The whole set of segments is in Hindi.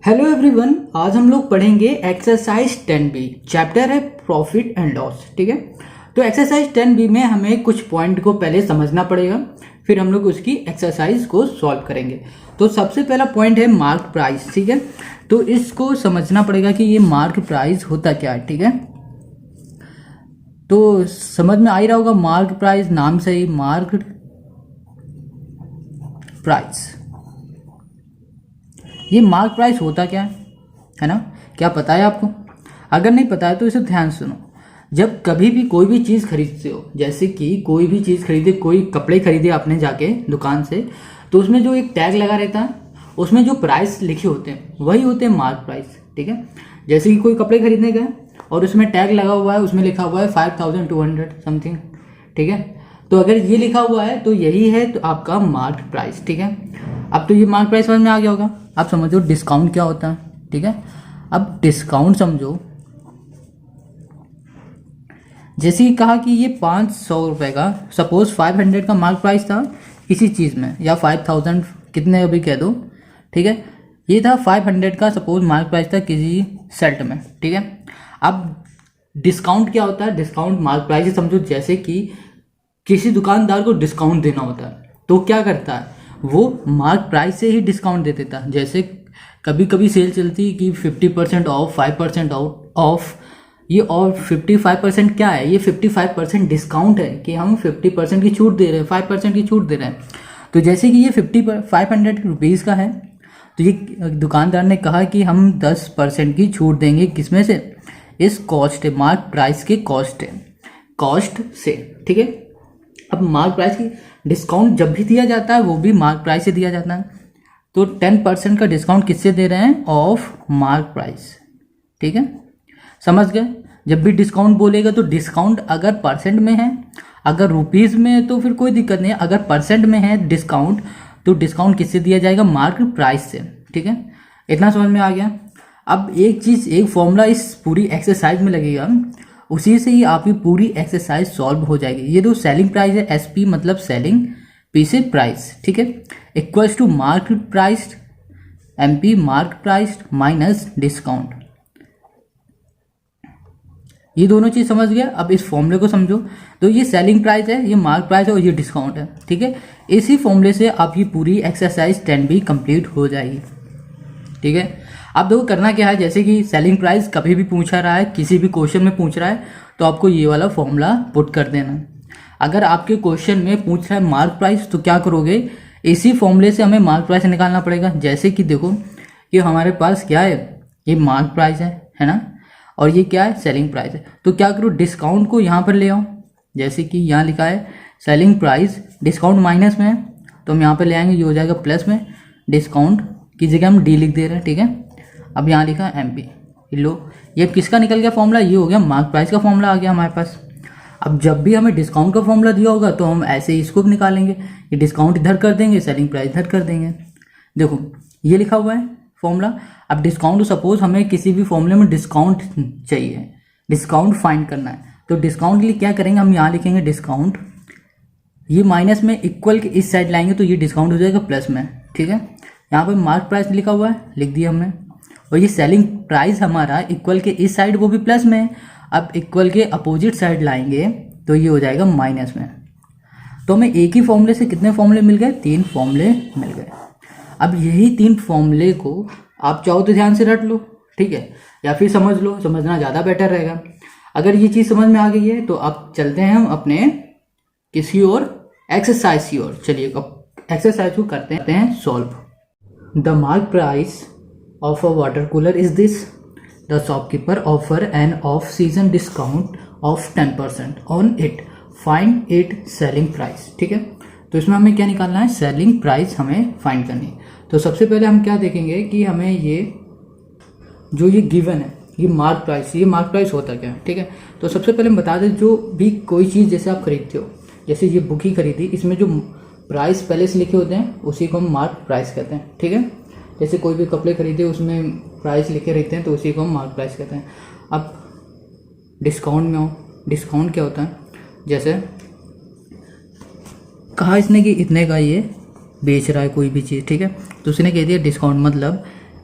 हेलो एवरीवन, आज हम लोग पढ़ेंगे एक्सरसाइज 10B। चैप्टर है प्रॉफिट एंड लॉस। ठीक है, तो एक्सरसाइज 10B में हमें कुछ पॉइंट को पहले समझना पड़ेगा, फिर हम लोग उसकी एक्सरसाइज को सॉल्व करेंगे। तो सबसे पहला पॉइंट है मार्क प्राइस। ठीक है, तो इसको समझना पड़ेगा कि ये मार्क प्राइस होता क्या है। ठीक है, तो समझ में आ ही रहा होगा, मार्क प्राइस नाम से ही मार्क प्राइस। ये मार्क प्राइस होता क्या है ना, क्या पता है आपको? अगर नहीं पता है तो इसे ध्यान सुनो। जब कभी भी कोई भी चीज़ खरीदते हो, जैसे कि कोई भी चीज़ खरीदे, कोई कपड़े खरीदे आपने जाके दुकान से, तो उसमें जो एक टैग लगा रहता है, उसमें जो प्राइस लिखे होते हैं वही होते हैं मार्क प्राइस। ठीक है, जैसे कि कोई कपड़े खरीदने गए और उसमें टैग लगा हुआ है, उसमें लिखा हुआ है 5200 समथिंग। ठीक है, तो अगर ये लिखा हुआ है तो यही है तो आपका मार्क प्राइस। ठीक है, अब तो ये मार्क प्राइस समझ में आ गया होगा। अब समझो डिस्काउंट क्या होता है। ठीक है, अब डिस्काउंट समझो, जैसे ही कहा कि ये 500 रुपये का, सपोज 500 का मार्क प्राइस था किसी चीज़ में, या 5000 कितने अभी कह दो। ठीक है, ये था 500 का सपोज मार्क प्राइस था किसी शर्ट में। ठीक है, अब डिस्काउंट क्या होता है? डिस्काउंट मार्क प्राइस ही समझो, जैसे कि किसी दुकानदार को डिस्काउंट देना होता है तो क्या करता है, वो मार्क प्राइस से ही डिस्काउंट दे देता है। जैसे कभी कभी सेल चलती कि 50% ऑफ, 5% ऑफ। ये और 55% क्या है? ये 55% डिस्काउंट है कि हम 50% की छूट दे रहे हैं, 5% की छूट दे रहे हैं। तो जैसे कि ये 500 रुपीज़ का है, तो ये दुकानदार ने कहा कि हम 10% की छूट देंगे, किसमें से? इस कॉस्ट, मार्क प्राइस के कॉस्ट से। ठीक है, अब मार्क प्राइस की डिस्काउंट जब भी दिया जाता है वो भी मार्क प्राइस से दिया जाता है। तो 10% का डिस्काउंट किससे दे रहे हैं? Of mark price. ठीक है, समझ गए? जब भी डिस्काउंट बोलेगा तो डिस्काउंट अगर परसेंट में है, अगर रुपीज़ में है तो फिर कोई दिक्कत नहीं है। अगर परसेंट में है डिस्काउंट तो डिस्काउंट किससे दिया जाएगा? मार्क प्राइस से। ठीक है, इतना समझ में आ गया। अब एक चीज़, एक फॉर्मूला इस पूरी एक्सरसाइज में लगेगा, उसी से ही आपकी पूरी एक्सरसाइज सॉल्व हो जाएगी। ये जो सेलिंग प्राइस है, एसपी मतलब सेलिंग, पी से प्राइस। ठीक है, equals to mark price, MP mark price minus discount. ये दोनों चीज समझ गया। अब इस फॉर्मूले को समझो, तो ये सेलिंग प्राइस है, ये मार्क प्राइस है और ये डिस्काउंट है। ठीक है, इसी फॉर्मूले से आपकी पूरी एक्सरसाइज 10B कंप्लीट हो जाएगी। ठीक है, अब देखो करना क्या है, जैसे कि सेलिंग प्राइस कभी भी पूछा रहा है, किसी भी क्वेश्चन में पूछ रहा है, तो आपको ये वाला फॉर्मूला पुट कर देना। अगर आपके क्वेश्चन में पूछ रहा है मार्क प्राइस, तो क्या करोगे, इसी फॉर्मूले से हमें मार्क प्राइस निकालना पड़ेगा। जैसे कि देखो, ये हमारे पास क्या है, ये मार्क प्राइस है ना, और ये क्या है? सेलिंग प्राइस है। तो क्या करो, डिस्काउंट को यहाँ पर ले आओ। जैसे कि यहाँ लिखा है सेलिंग प्राइस, डिस्काउंट माइनस में है तो हम यहाँ पर ले आएंगे, ये हो जाएगा प्लस में। डिस्काउंट की जगह हम डी लिख दे रहे हैं। ठीक है, अब यहाँ लिखा एमपी। लो, ये किसका निकल गया फॉर्मूला? ये हो गया मार्क प्राइस का फॉर्मूला आ गया हमारे पास। अब जब भी हमें डिस्काउंट का फॉर्मूला दिया होगा तो हम ऐसे ही इसको निकालेंगे, ये डिस्काउंट इधर कर देंगे, सेलिंग प्राइस इधर कर देंगे। देखो ये लिखा हुआ है फॉर्मूला। अब डिस्काउंट, सपोज हमें किसी भी फॉर्मूले में डिस्काउंट चाहिए, डिस्काउंट फाइंड करना है, तो डिस्काउंट के लिए क्या करेंगे, हम यहाँ लिखेंगे डिस्काउंट, ये माइनस में इक्वल के इस साइड लाएंगे तो ये डिस्काउंट हो जाएगा प्लस में। ठीक है, यहाँ पर मार्क प्राइस लिखा हुआ है, लिख दिया हमने, और ये सेलिंग प्राइस हमारा इक्वल के इस साइड वो भी प्लस में है। अब इक्वल के अपोजिट साइड लाएंगे तो ये हो जाएगा माइनस में। तो हमें एक ही फॉर्मूले से कितने फॉर्मूले मिल गए? 3 फॉर्मूले मिल गए। अब यही 3 फॉर्मूले को आप चाहो तो ध्यान से रट लो, ठीक है, या फिर समझ लो, समझना ज़्यादा बेटर रहेगा। अगर ये चीज़ समझ में आ गई है तो अब चलते हैं हम अपने किसी और एक्सरसाइज की ओर। चलिए अब एक्सरसाइज को करते हैं solve. The mark price of a water cooler is this. The shopkeeper offer an off-season discount of 10% on it. Find it selling price. ठीक है, तो इसमें हमें क्या निकालना है? सेलिंग प्राइस हमें फाइंड करनी है। तो सबसे पहले हम क्या देखेंगे कि हमें ये जो ये गिवन है, ये मार्क प्राइस, ये मार्क प्राइस होता क्या है। ठीक है, तो सबसे पहले हम बता दें, जो भी कोई चीज़ जैसे आप खरीदते हो, जैसे ये बुक ही खरीदी, इसमें जो प्राइस पहले से लिखे होते हैं उसी को हम मार्क प्राइस कहते हैं। ठीक है, जैसे कोई भी कपड़े खरीदे उसमें प्राइस लिखे रहते हैं तो उसी को हम मार्क प्राइस कहते हैं। अब डिस्काउंट में हो, डिस्काउंट क्या होता है, जैसे कहा इसने कि इतने का ये बेच रहा है कोई भी चीज़। ठीक है, तो उसने कह दिया डिस्काउंट मतलब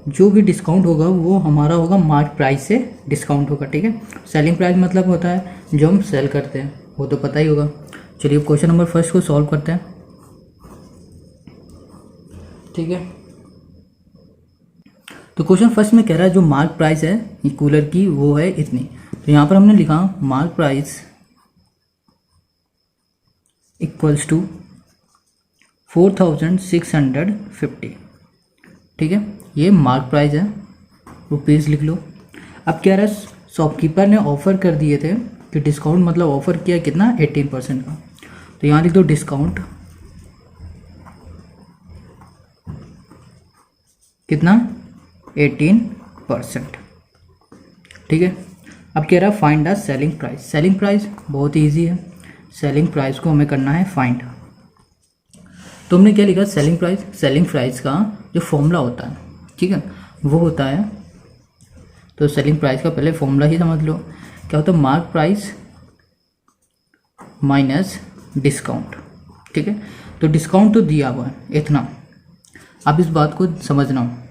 जो भी डिस्काउंट होगा वो हमारा होगा मार्क प्राइस से डिस्काउंट होगा, ठीक है। सेलिंग प्राइस मतलब होता है जो हम सेल करते हैं, वो तो पता ही होगा। चलिए क्वेश्चन नंबर फर्स्ट को सॉल्व करते हैं, ठीक है। तो क्वेश्चन फर्स्ट में कह रहा है जो मार्क प्राइस है ये कूलर की वो है इतनी। तो यहाँ पर हमने लिखा मार्क प्राइस इक्वल्स टू 4650, ठीक है। ये मार्क प्राइस है, रुपीज़ लिख लो। अब कह रहा है शॉपकीपर ने ऑफ़र कर दिए थे कि डिस्काउंट मतलब ऑफ़र किया कितना 18% का। तो यहाँ लिख दो डिस्काउंट कितना 18%, ठीक है। अब कह रहा है find the selling price. Selling price बहुत ईजी है, सेलिंग प्राइस को हमें करना है फाइंड। तो हमने क्या लिखा सेलिंग प्राइस। सेलिंग प्राइस का जो फॉर्मूला होता है, ठीक है, वो होता है, तो सेलिंग प्राइस का पहले फॉर्मूला ही समझ लो। क्या होता है मार्क प्राइस माइनस डिस्काउंट, ठीक है। तो डिस्काउंट तो दिया हुआ है इतना, आप इस बात को समझना,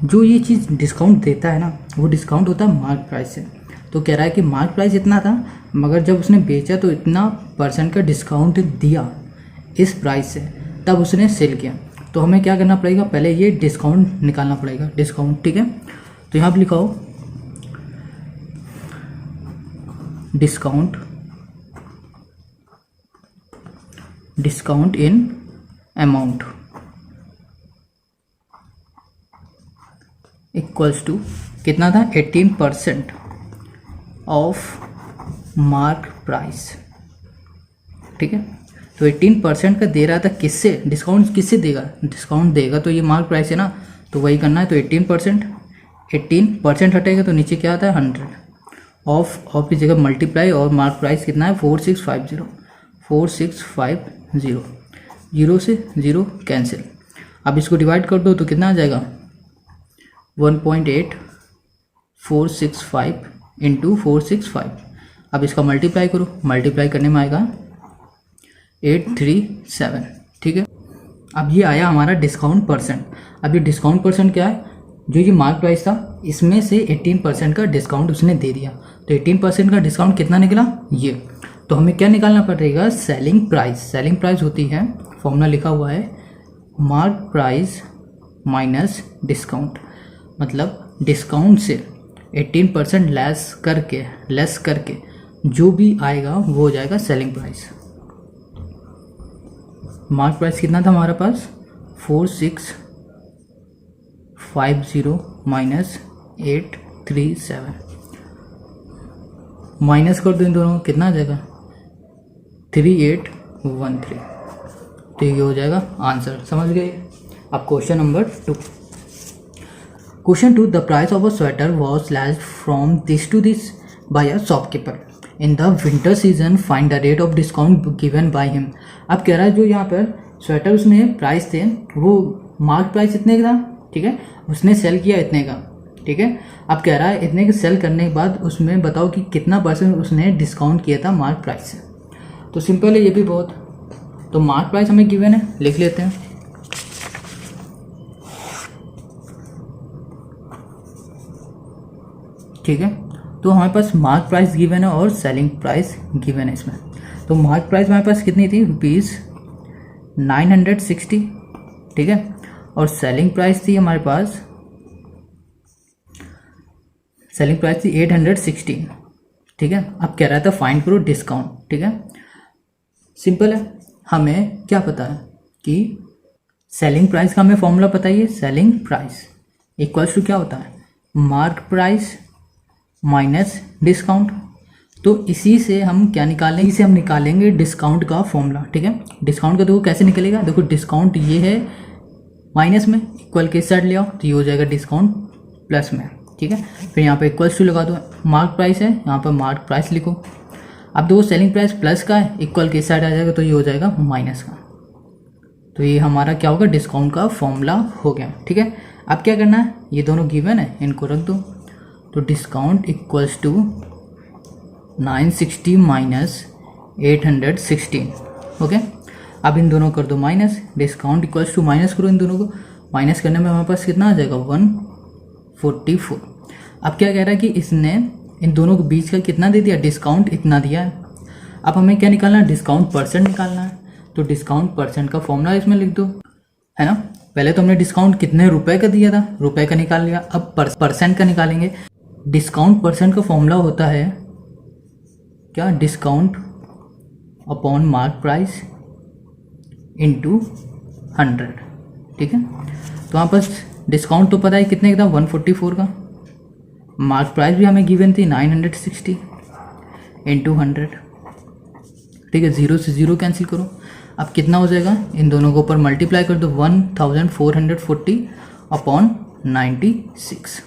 जो ये चीज़ डिस्काउंट देता है ना वो डिस्काउंट होता है मार्क प्राइस से। तो कह रहा है कि मार्क प्राइस इतना था मगर जब उसने बेचा तो इतना % का डिस्काउंट दिया इस प्राइस से, तब उसने सेल किया। तो हमें क्या करना पड़ेगा, पहले ये डिस्काउंट निकालना पड़ेगा, डिस्काउंट, ठीक है। तो यहाँ पर लिखाओ discount in amount equals to कितना था 18% ऑफ मार्क प्राइस, ठीक है। तो 18% का दे रहा था, किससे डिस्काउंट किससे देगा, डिस्काउंट देगा तो ये मार्क प्राइस है ना, तो वही करना है। तो 18% हटेगा तो नीचे क्या आता है 100 ऑफ की जगह मल्टीप्लाई, और मार्क प्राइस कितना है 4650, 0 से 0 कैंसिल। अब इसको डिवाइड कर दो तो कितना आ जाएगा 1.8465 इंटू 465। अब इसका मल्टीप्लाई करो, मल्टीप्लाई करने में आएगा 837, ठीक है। अब ये आया हमारा डिस्काउंट परसेंट। अब ये डिस्काउंट परसेंट क्या है, जो ये मार्क प्राइस था इसमें से 18% का डिस्काउंट उसने दे दिया। तो 18% का डिस्काउंट कितना निकला ये। तो हमें क्या निकालना पड़ेगा सेलिंग प्राइस। सेलिंग प्राइस होती है, फॉर्मूला लिखा हुआ है मार्क प्राइस माइनस डिस्काउंट, मतलब डिस्काउंट से 18% लेस करके जो भी आएगा वो हो जाएगा सेलिंग प्राइस। मार्क प्राइस कितना था हमारे पास 4650 माइनस 837, माइनस कर दो इन दोनों कितना आ जाएगा 3813। तो ये हो जाएगा आंसर, समझ गए। अब question number 2। Question 2. The price of a sweater was slashed from this to this by a shopkeeper. In the winter season, find the rate of discount given by him. अब कह रहा है जो यहाँ पर स्वेटर उसने प्राइस थे वो मार्क प्राइस इतने का था, ठीक है, उसने सेल किया इतने का, ठीक है। अब कह रहा है इतने के सेल करने के बाद उसमें बताओ कि कितना % उसने डिस्काउंट किया था मार्क प्राइस से। तो सिंपल है ये भी बहुत। तो मार्क प्राइस हमें गिवन है, लिख लेते हैं। ठीक है, तो हमारे पास मार्क प्राइस गिवन है और सेलिंग प्राइस गिवन है इसमें। तो मार्क प्राइस हमारे पास कितनी थी ₹960, ठीक है, और सेलिंग प्राइस थी हमारे पास, सेलिंग प्राइस थी 816, ठीक है। अब कह रहा था फाइंड करो डिस्काउंट, ठीक है। सिंपल है, हमें क्या पता है कि सेलिंग प्राइस का हमें फॉर्मूला पता ही है। सेलिंग प्राइस इक्वल्स टू क्या होता है मार्क प्राइस माइनस डिस्काउंट। तो इसी से हम क्या निकालेंगे, इसे हम निकालेंगे डिस्काउंट का फॉर्मूला, ठीक है। डिस्काउंट का देखो कैसे निकलेगा, देखो डिस्काउंट ये है माइनस में, इक्वल के साइड ले आओ तो ये हो जाएगा डिस्काउंट प्लस में, ठीक है। फिर यहाँ पे इक्वल्स टू लगा दो, मार्क प्राइस है यहाँ पर मार्क प्राइस लिखो। अब देखो सेलिंग प्राइस प्लस का है, इक्वल के साइड आ जाएगा तो ये हो जाएगा माइनस का। तो ये हमारा क्या होगा डिस्काउंट का फॉर्मूला हो गया, ठीक है। अब क्या करना है, ये दोनों गिवन है इनको रख दो। तो discount equals to 960 minus 816, okay. अब इन दोनों कर दो minus, discount equals to minus करो इन दोनों को, माइनस करने में हमारे पास कितना आ जाएगा 44। अब क्या कह रहा है कि इसने इन दोनों के बीच का कितना दे दिया, डिस्काउंट इतना दिया है। अब हमें क्या निकालना है, डिस्काउंट परसेंट निकालना है। तो डिस्काउंट परसेंट का फॉर्मूला इसमें लिख दो, है ना। पहले तो हमने डिस्काउंट कितने रुपए का दिया था, रुपए का निकाल लिया। अब परसेंट का निकालेंगे। डिस्काउंट परसेंट का फॉर्मूला होता है क्या, discount upon mark price into 100, ठीक है। तो वहाँ पर डिस्काउंट तो पता है कितने का था, 144 का। मार्क प्राइस भी हमें गिवन थी 960 इंटू 100, ठीक है। 0 से 0 कैंसिल करो। अब कितना हो जाएगा, इन दोनों को ऊपर मल्टीप्लाई कर दो, 1440 अपॉन 96,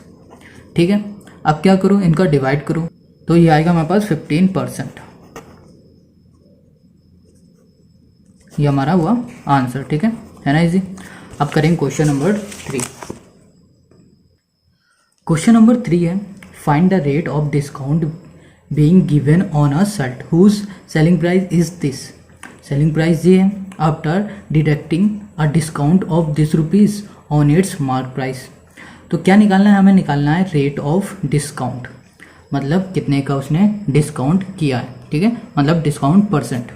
ठीक है। अब क्या करो, इनका डिवाइड करो, तो ये आएगा हमारे पास 15%। ये हमारा हुआ आंसर, ठीक है ना इजी। अब करेंगे क्वेश्चन नंबर 3। क्वेश्चन नंबर 3 है, find the rate of discount being given on a shirt whose selling price is this. Selling price ये है after deducting a discount of this rupees on its mark price. तो क्या निकालना है, हमें निकालना है रेट ऑफ डिस्काउंट, मतलब कितने का उसने डिस्काउंट किया है, ठीक है, मतलब डिस्काउंट परसेंट।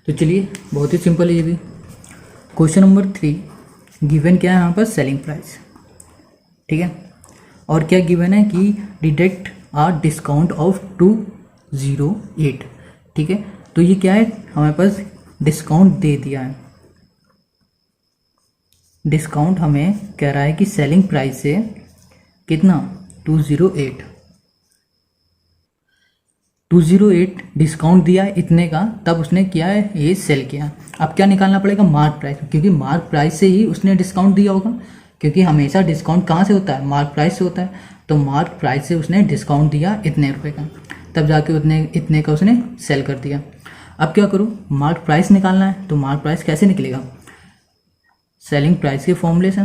तो चलिए बहुत ही सिंपल है ये भी। क्वेश्चन नंबर 3 गिवन क्या है यहाँ पर, सेलिंग प्राइस, ठीक है। और क्या गिवन है कि डिडक्ट आ डिस्काउंट ऑफ 208, ठीक है। तो ये क्या है, हमारे पास डिस्काउंट दे दिया है। डिस्काउंट हमें कह रहा है कि सेलिंग प्राइस से कितना, 208 डिस्काउंट दिया है इतने का, तब उसने किया है ये सेल किया। अब क्या निकालना पड़ेगा, मार्क प्राइस, क्योंकि मार्क प्राइस से ही उसने डिस्काउंट दिया होगा, क्योंकि हमेशा डिस्काउंट कहाँ से होता है, मार्क प्राइस से होता है। तो मार्क प्राइस से उसने डिस्काउंट दिया इतने रुपए का, तब जाके इतने का उसने सेल कर दिया। अब क्या करूँ, मार्क प्राइस निकालना है। तो मार्क प्राइस कैसे निकलेगा, सेलिंग प्राइस के फॉर्मूले से।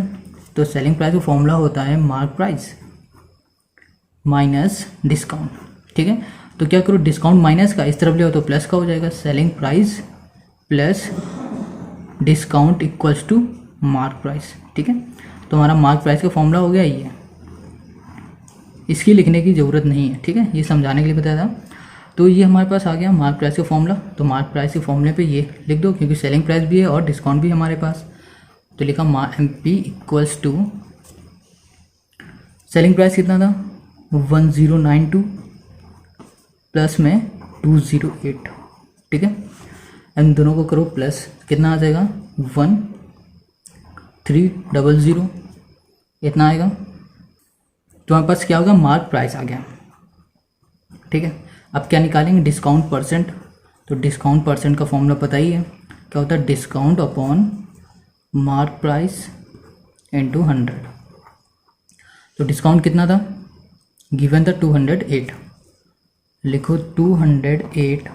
तो सेलिंग प्राइस का फॉर्मूला होता है मार्क प्राइस माइनस डिस्काउंट, ठीक है। तो क्या करो, डिस्काउंट माइनस का इस तरफ ले तो प्लस का हो जाएगा, selling price plus discount equals to mark price, ठीक है। तो हमारा मार्क प्राइस का फॉर्मूला हो गया ये, इसकी लिखने की ज़रूरत नहीं है, ठीक है, ये समझाने के लिए बताया था। तो ये हमारे पास आ गया मार्क प्राइस का फॉर्मूला। तो मार्क प्राइस के फॉर्मूले पे ये लिख दो, क्योंकि सेलिंग प्राइस भी है और डिस्काउंट भी हमारे पास। तो लिखा MP equals to, selling price कितना था 1092 प्लस में 208, ठीक है। इन दोनों को करो प्लस, कितना आ जाएगा 1300, इतना आएगा। तो हमारे पास क्या होगा, मार्क प्राइस आ गया, ठीक है। अब क्या निकालेंगे, डिस्काउंट परसेंट। तो डिस्काउंट परसेंट का फॉर्मूला पता ही है, क्या होता है, discount upon mark price into 100। तो डिस्काउंट कितना था, गिवन था 208, लिखो 208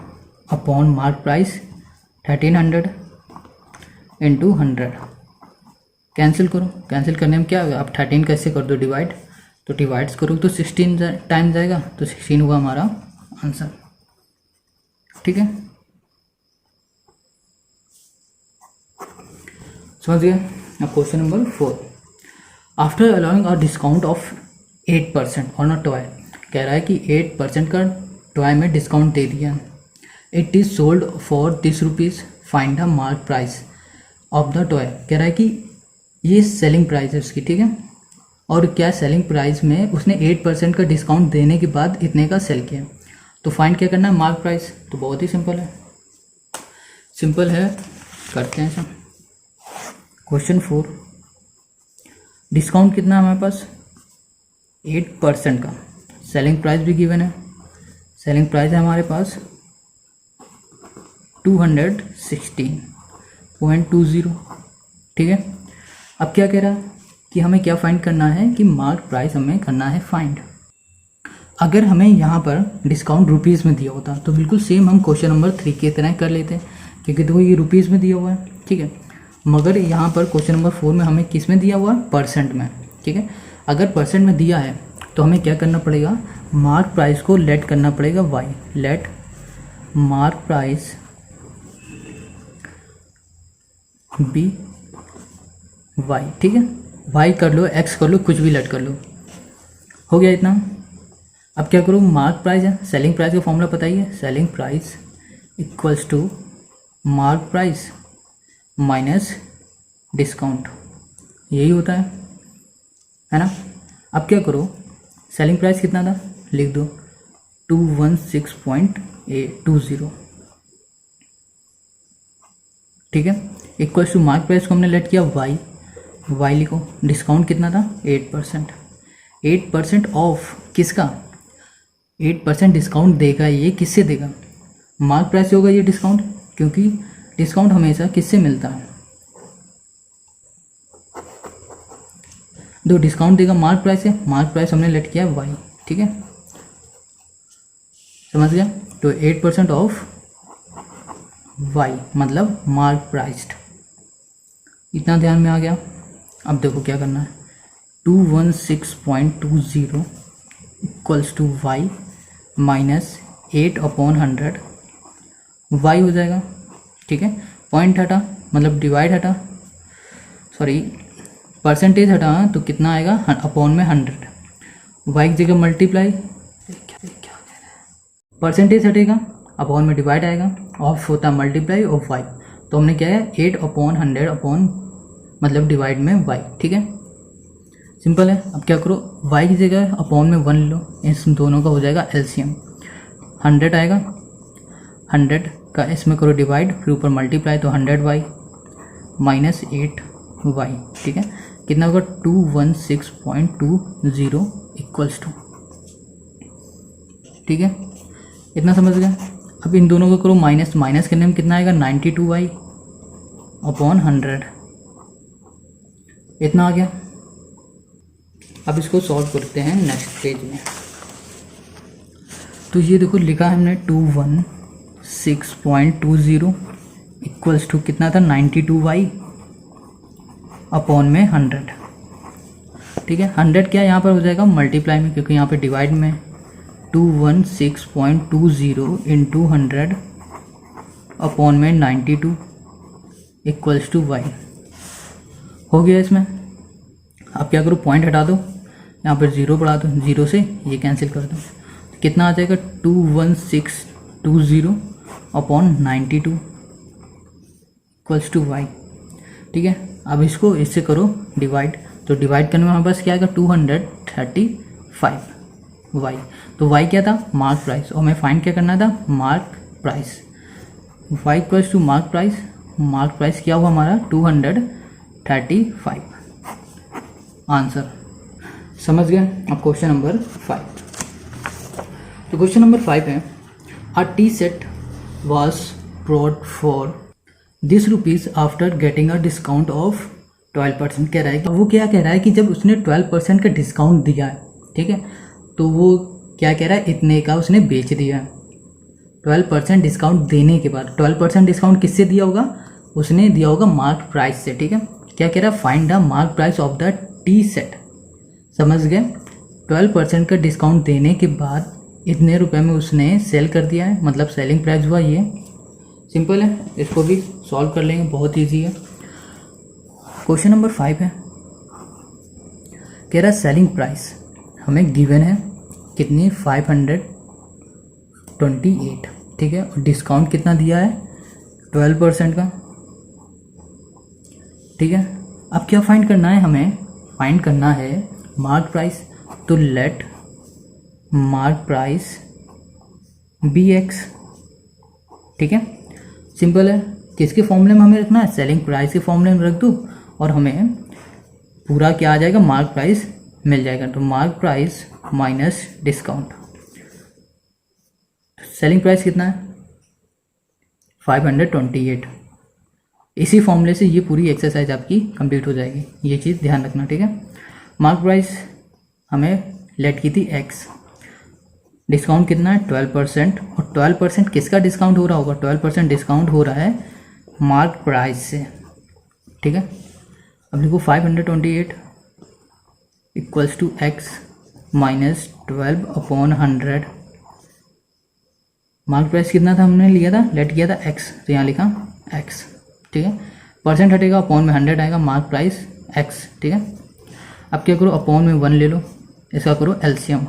upon mark price 1300 into 100। Cancel करो, कैंसिल करने में क्या होगा, अब 13 कैसे कर दो डिवाइड, तो डिवाइड्स करो तो 16 टाइम जाएगा, तो 16 हुआ हमारा आंसर, ठीक है। समझ गए। अब question number 4, after allowing a discount of 8% on a toy, कह रहा है कि 8% का टॉय में डिस्काउंट दे दिया। It is sold for this rupees, find the mark price of the toy. कह रहा है कि ये सेलिंग प्राइस है उसकी, ठीक है। और क्या सेलिंग प्राइस में उसने 8% का डिस्काउंट देने के बाद इतने का सेल किया। तो फाइंड क्या करना है, मार्क प्राइस। तो बहुत ही सिंपल है, सिंपल है, करते हैं सब। क्वेश्चन 4, डिस्काउंट कितना है हमारे पास 8% का, सेलिंग प्राइस भी गिवन है। सेलिंग प्राइस है हमारे पास 216.20, ठीक है। अब क्या कह रहा है कि हमें क्या फाइंड करना है, कि मार्क प्राइस हमें करना है फाइंड। अगर हमें यहाँ पर डिस्काउंट रुपीज़ में दिया होता तो बिल्कुल सेम हम क्वेश्चन नंबर 3 की तरह कर लेते, क्योंकि देखो ये रुपीज़ में दिया हुआ है, ठीक है। मगर यहाँ पर क्वेश्चन नंबर 4 में हमें किस में दिया हुआ है, परसेंट में, ठीक है। अगर परसेंट में दिया है तो हमें क्या करना पड़ेगा, मार्क प्राइस को लेट करना पड़ेगा Y, let mark price be Y, ठीक है। वाई कर लो, एक्स कर लो, कुछ भी लेट कर लो, हो गया इतना। अब क्या करूँ, मार्क प्राइस है, सेलिंग प्राइस का फॉर्मूला पता ही है, selling price equals to mark price minus discount, यही होता है ना। अब क्या करो, सेलिंग प्राइस कितना था लिख दो 216.20, ठीक है, इक्वल्स टू मार्क प्राइस को हमने लेट किया वाई लिखो, डिस्काउंट कितना था 8%, 8% ऑफ किसका, 8% डिस्काउंट देगा ये, किससे देगा, मार्क प्राइस से होगा ये डिस्काउंट, क्योंकि डिस्काउंट हमेशा किससे मिलता है, जो डिस्काउंट देगा मार्क प्राइस से, मार्क प्राइस हमने लेट किया वाई, ठीक है, समझ गया। तो 8% ऑफ वाई मतलब मार्क प्राइस्ड, इतना ध्यान में आ गया। अब देखो क्या करना है, 216.20 equals to Y minus 8/100, Y हो जाएगा, ठीक है, पॉइंट हटा मतलब डिवाइड हटा, सॉरी परसेंटेज हटा, तो कितना आएगा अपॉन में 100, वाई की जगह मल्टीप्लाई, परसेंटेज हटेगा अपॉन में डिवाइड आएगा, ऑफ होता मल्टीप्लाई ऑफ वाई, तो हमने क्या है 8/100 अपॉन मतलब डिवाइड में वाई, ठीक है, सिंपल है। अब क्या करो, वाई की जगह अपॉन में 1 लो, इस दोनों का हो जाएगा एलसीएम, 100 आएगा, 100 का इसमें करो डिवाइड, फिर ऊपर मल्टीप्लाई, तो 100y माइनस 8y, ठीक है, कितना होगा 216.20 इक्वल्स टू, ठीक है, इतना समझ गए। अब इन दोनों को करो माइनस, माइनस करने में कितना आएगा 92y अपॉन 100, इतना आ गया। अब इसको सॉल्व करते हैं नेक्स्ट पेज में। तो ये देखो लिखा है हमने 216.20 इक्वल्स टू कितना था 92y अपॉन में 100, ठीक है, 100 क्या यहाँ पर हो जाएगा मल्टीप्लाई में, क्योंकि यहाँ पे डिवाइड में 216.20 इंटू 100 अपॉन में 92 इक्वल्स टू y, हो गया इसमें। अब क्या करो, पॉइंट हटा दो, यहाँ पर 0 बढ़ा दो, 0 से ये कैंसिल कर दो, तो कितना आ जाएगा 21620 अपॉन 92 इक्वल्स टू y, ठीक है। अब इसको इससे करो डिवाइड, तो डिवाइड करने में हमारे पास क्या आएगा 235y, तो y क्या था मार्क प्राइस, और हमें फाइंड क्या करना था mark price, y equals to mark price, mark price क्या हुआ हमारा 235, आंसर समझ गए। अब क्वेश्चन नंबर 5, तो क्वेश्चन नंबर 5 है a tea set was brought for this rupees after getting a discount of 12%, कह रहा है कि वो क्या कह रहा है कि जब उसने 12% का डिस्काउंट दिया है, ठीक है, तो वो क्या कह रहा है इतने का उसने बेच दिया है, 12% डिस्काउंट देने के बाद, 12% डिस्काउंट किससे दिया होगा, उसने दिया होगा मार्क प्राइस से, ठीक है। क्या कह रहा है find the mark price of the T set, समझ गए, 12% का डिस्काउंट देने के बाद इतने रुपए में उसने सेल कर दिया है, मतलब सेलिंग प्राइस हुआ ये, सिंपल है, इसको भी सॉल्व कर लेंगे, बहुत इजी है। क्वेश्चन नंबर 5 है, कह रहा सेलिंग प्राइस हमें गिवन है कितनी 528, ठीक है, और डिस्काउंट कितना दिया है 12% का, ठीक है। अब क्या फाइंड करना है, हमें फाइंड करना है मार्क प्राइस, तो let mark price be x, ठीक है, सिंपल है, किसके फॉर्मूले में हमें रखना है सेलिंग प्राइस के फॉर्मूले में रख दूँ, और हमें पूरा क्या आ जाएगा मार्क प्राइस मिल जाएगा, तो mark price minus discount, selling price कितना है 528, इसी फॉर्मूले से ये पूरी एक्सरसाइज आपकी कंप्लीट हो जाएगी, ये चीज़ ध्यान रखना, ठीक है। मार्क प्राइस हमें लेट की थी x, डिस्काउंट कितना है 12%, और 12% किसका डिस्काउंट हो रहा होगा, 12% डिस्काउंट हो रहा है मार्क प्राइस से, ठीक है। अब लिखो 528 equals to x minus 12/100, mark price कितना था हमने लिया था, लेट किया था x, तो यहाँ लिखा x, ठीक है, परसेंट हटेगा अपॉन में 100 आएगा, मार्क प्राइस x, ठीक है। अब क्या करो अपॉन में 1 ले लो, इसका करो एलसीएम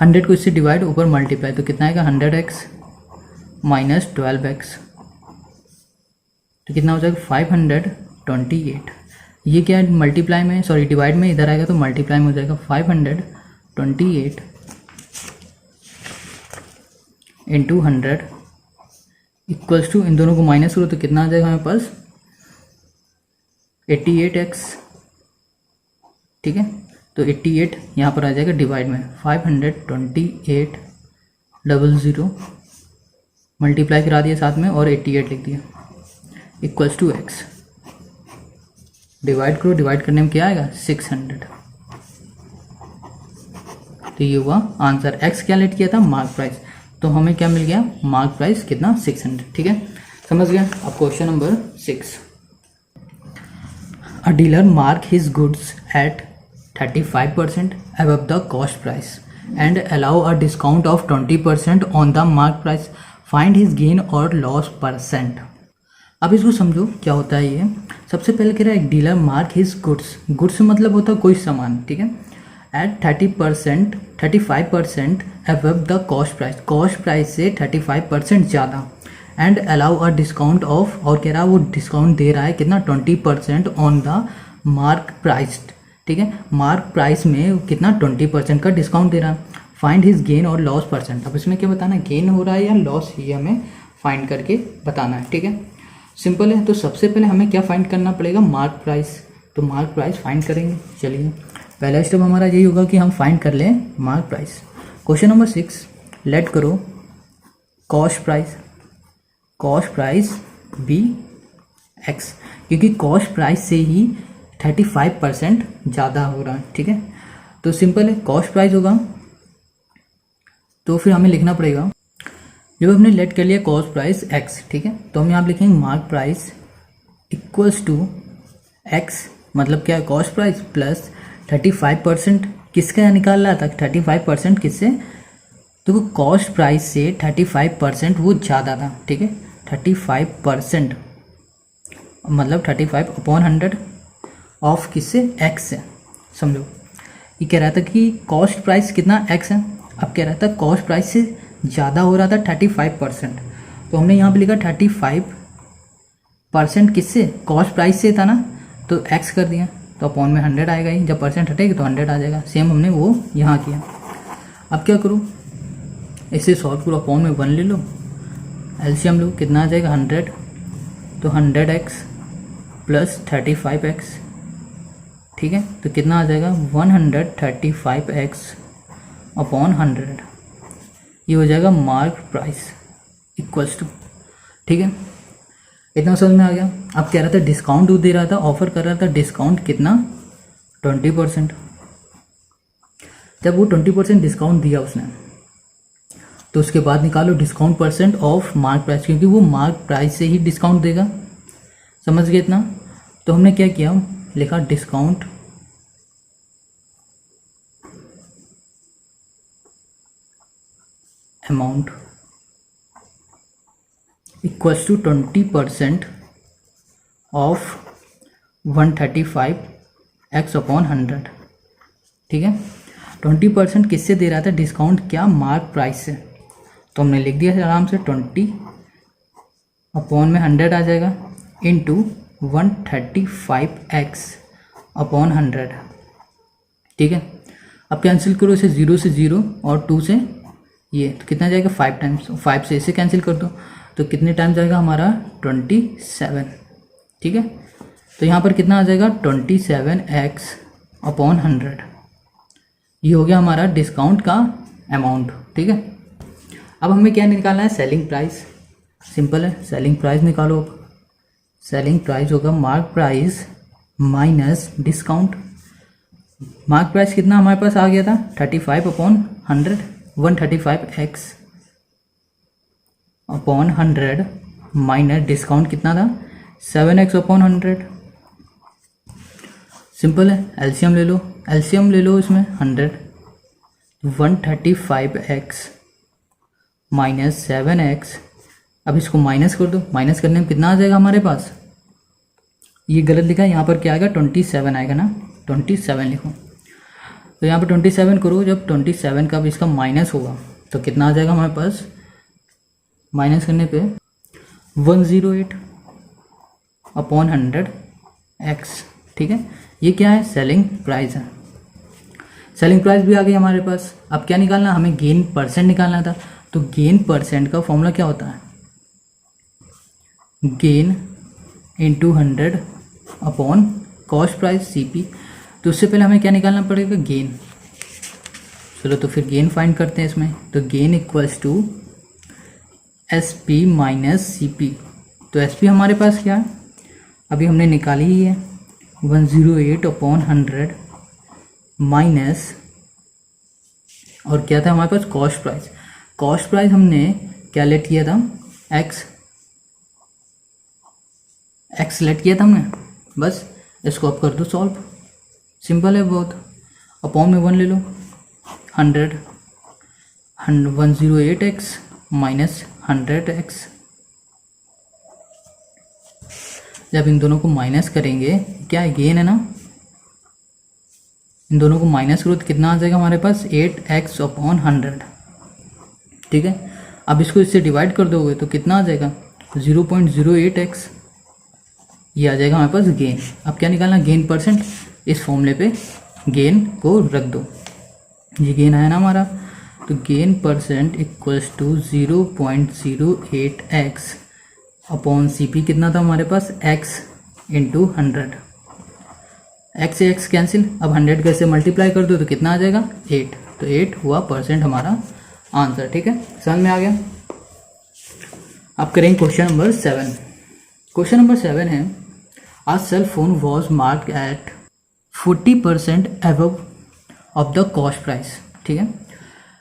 100 को इससे डिवाइड ऊपर मल्टीप्लाई, तो कितना आएगा 100x माइनस 12x, तो कितना हो जाएगा 528। ये क्या है मल्टीप्लाई में, सॉरी डिवाइड में, इधर आएगा तो मल्टीप्लाई में हो जाएगा 528 इंटू 100 इक्वल्स टू, इन दोनों को माइनस करो तो कितना आ जाएगा हमारे पास 88x, ठीक है। तो 88 यहाँ पर आ जाएगा डिवाइड में 528 00 मल्टीप्लाई करा दिया साथ में और 88 लिख दिया इक्वल्स टू x, डिवाइड करो, डिवाइड करने में क्या आएगा 600। तो ये हुआ आंसर। x क्या लेट किया था मार्क प्राइस, तो हमें क्या मिल गया मार्क प्राइस कितना 600, ठीक है, समझ गया। अब question number 6, a dealer mark his goods at 35% above the cost price and allow a discount of 20% on the mark price. Find his gain or loss percent. अब इसको समझो क्या होता है ये। सबसे पहले कह रहा है एक dealer mark his goods, goods मतलब होता है कोई सामान, ठीक है, at 35% above the cost price, cost price से 35% ज़्यादा, and allow a discount off, और कह रहा है वो डिस्काउंट दे रहा है कितना 20% ऑन द मार्क प्राइस, ठीक है, मार्क प्राइस में कितना 20% का डिस्काउंट दे रहा है। फाइंड हिज गेन और लॉस परसेंट, अब इसमें क्या बताना है गेन हो रहा है या लॉस, ये हमें फाइंड करके बताना है, ठीक है, सिंपल है। तो सबसे पहले हमें क्या फाइंड करना पड़ेगा मार्क प्राइस, तो मार्क प्राइस फाइंड करेंगे। चलिए पहला स्टेप हमारा यही होगा कि हम फाइंड कर लें mark price. Question number 6, let करो कॉस्ट प्राइस बी एक्स, क्योंकि कॉस्ट प्राइस से ही 35% ज़्यादा हो रहा है, ठीक है। तो सिंपल है, कॉस्ट प्राइस होगा तो फिर हमें लिखना पड़ेगा, जब हमने लेट कर लिया कॉस्ट प्राइस एक्स, ठीक है, तो हम यहाँ पर लिखेंगे mark price equals to x, मतलब क्या है कॉस्ट प्राइस प्लस 35% किसका निकाल रहा था 35% किससे, तो कॉस्ट प्राइस से 35% वो ज़्यादा था, ठीक है, 35% मतलब 35/100 ऑफ किससे एक्स से, समझो। ये कह रहा था कि कॉस्ट प्राइस कितना एक्स है, अब कह रहा था कॉस्ट प्राइस से ज़्यादा हो रहा था 35%, तो हमने यहाँ पे लिखा 35% किससे कॉस्ट प्राइस से था ना, तो एक्स कर दिया, तो अपॉन में 100 आएगा ही, जब परसेंट हटेगी तो 100 आ जाएगा, सेम हमने वो यहाँ किया। अब क्या करूँ, इसे सॉल्व करो, अपॉन में 1 ले लो, एलसीएम लो, कितना आ जाएगा 100, तो 100x प्लस 35x, ठीक है, तो कितना आ जाएगा 135x अपॉन 100, ये हो जाएगा मार्क प्राइस इक्वल्स टू, ठीक है, इतना समझ में आ गया। अब कह रहा था डिस्काउंट दे रहा था, ऑफर कर रहा था डिस्काउंट कितना 20%, जब वो 20% डिस्काउंट दिया उसने, तो उसके बाद निकालो discount percent of mark price, क्योंकि वो मार्क प्राइस से ही डिस्काउंट देगा, समझ गए इतना। तो हमने क्या किया, लिखा discount amount equals to 20% off 135x upon 100, ठीक है। 20% किससे दे रहा था डिस्काउंट, क्या मार्क प्राइस से, तो हमने लिख दिया आराम से 20 अपॉन में 100 आ जाएगा इंटू 135x अपॉन 100, ठीक है। अब कैंसिल करो इसे, 0 से 0 और 2 से ये, तो कितना जाएगा 5 टाइम्स, 5 से इसे कैंसिल कर दो, तो कितने टाइम जाएगा हमारा 27, ठीक है। तो यहाँ पर कितना आ जाएगा 27x अपॉन 100, ये हो गया हमारा डिस्काउंट का अमाउंट, ठीक है। अब हमें क्या निकालना है सेलिंग प्राइस, सिंपल है, सेलिंग प्राइस निकालो। सेलिंग प्राइस होगा mark price minus discount, mark price कितना हमारे पास आ गया था 35 upon 100, 135x upon 100 minus discount कितना था 7x अपॉन 100, सिंपल है, एलसीएम ले लो, एलसीएम ले लो इसमें 100, 135x माइनस 7x, अब इसको माइनस कर दो, माइनस करने में कितना आ जाएगा हमारे पास, ये गलत लिखा है, यहाँ पर क्या आएगा 27 आएगा ना, 27 लिखो। तो यहाँ पे 27 करो, जब 27 का भी इसका माइनस होगा तो कितना आ जाएगा हमारे पास, माइनस करने पे 108 अपॉन 100 एक्स। ठीक है, ये क्या है, सेलिंग प्राइस है। सेलिंग प्राइस भी आ गई हमारे पास। अब क्या निकालना, हमें गेन परसेंट निकालना था। तो गेन परसेंट का फॉर्मूला क्या होता है, gain into 100 upon cost price CP। तो उससे पहले हमें क्या निकालना पड़ेगा, गेन। चलो तो फिर गेन फाइंड करते हैं इसमें। तो gain equals to SP minus CP। तो SP हमारे पास क्या है, अभी हमने निकाली ही है, 108 अपॉन 100 माइनस, और क्या था हमारे पास, कॉस्ट प्राइस। कॉस्ट प्राइस हमने क्या लेट किया था, एक्स लेट किया था हमने। बस इसको अब कर दो सॉल्व, सिंपल है बहुत। अपॉन में 1 ले लो, 108x माइनस 100x। जब इन दोनों को माइनस करेंगे, क्या है, गेन है ना, इन दोनों को माइनस करो तो कितना आ जाएगा हमारे पास, 8x अपॉन 100। ठीक है, अब इसको इससे डिवाइड कर दोगे तो कितना आ जाएगा, 0.08x। ये आ जाएगा हमारे पास गेन। अब क्या निकालना, गेन परसेंट। इस फॉर्मूले पे गेन को रख दो, ये गेन आया ना हमारा। तो gain percent equals to 0.08x upon CP कितना था हमारे पास, x इंटू 100। x से x कैंसिल, अब 100 का से मल्टीप्लाई कर दो तो कितना आ जाएगा, 8। तो 8 हुआ परसेंट हमारा आंसर। ठीक है, समझ में आ गया। अब करेंगे क्वेश्चन नंबर 7। क्वेश्चन नंबर 7 है, a cell phone was marked at 40% above of the cost price. ठीक है,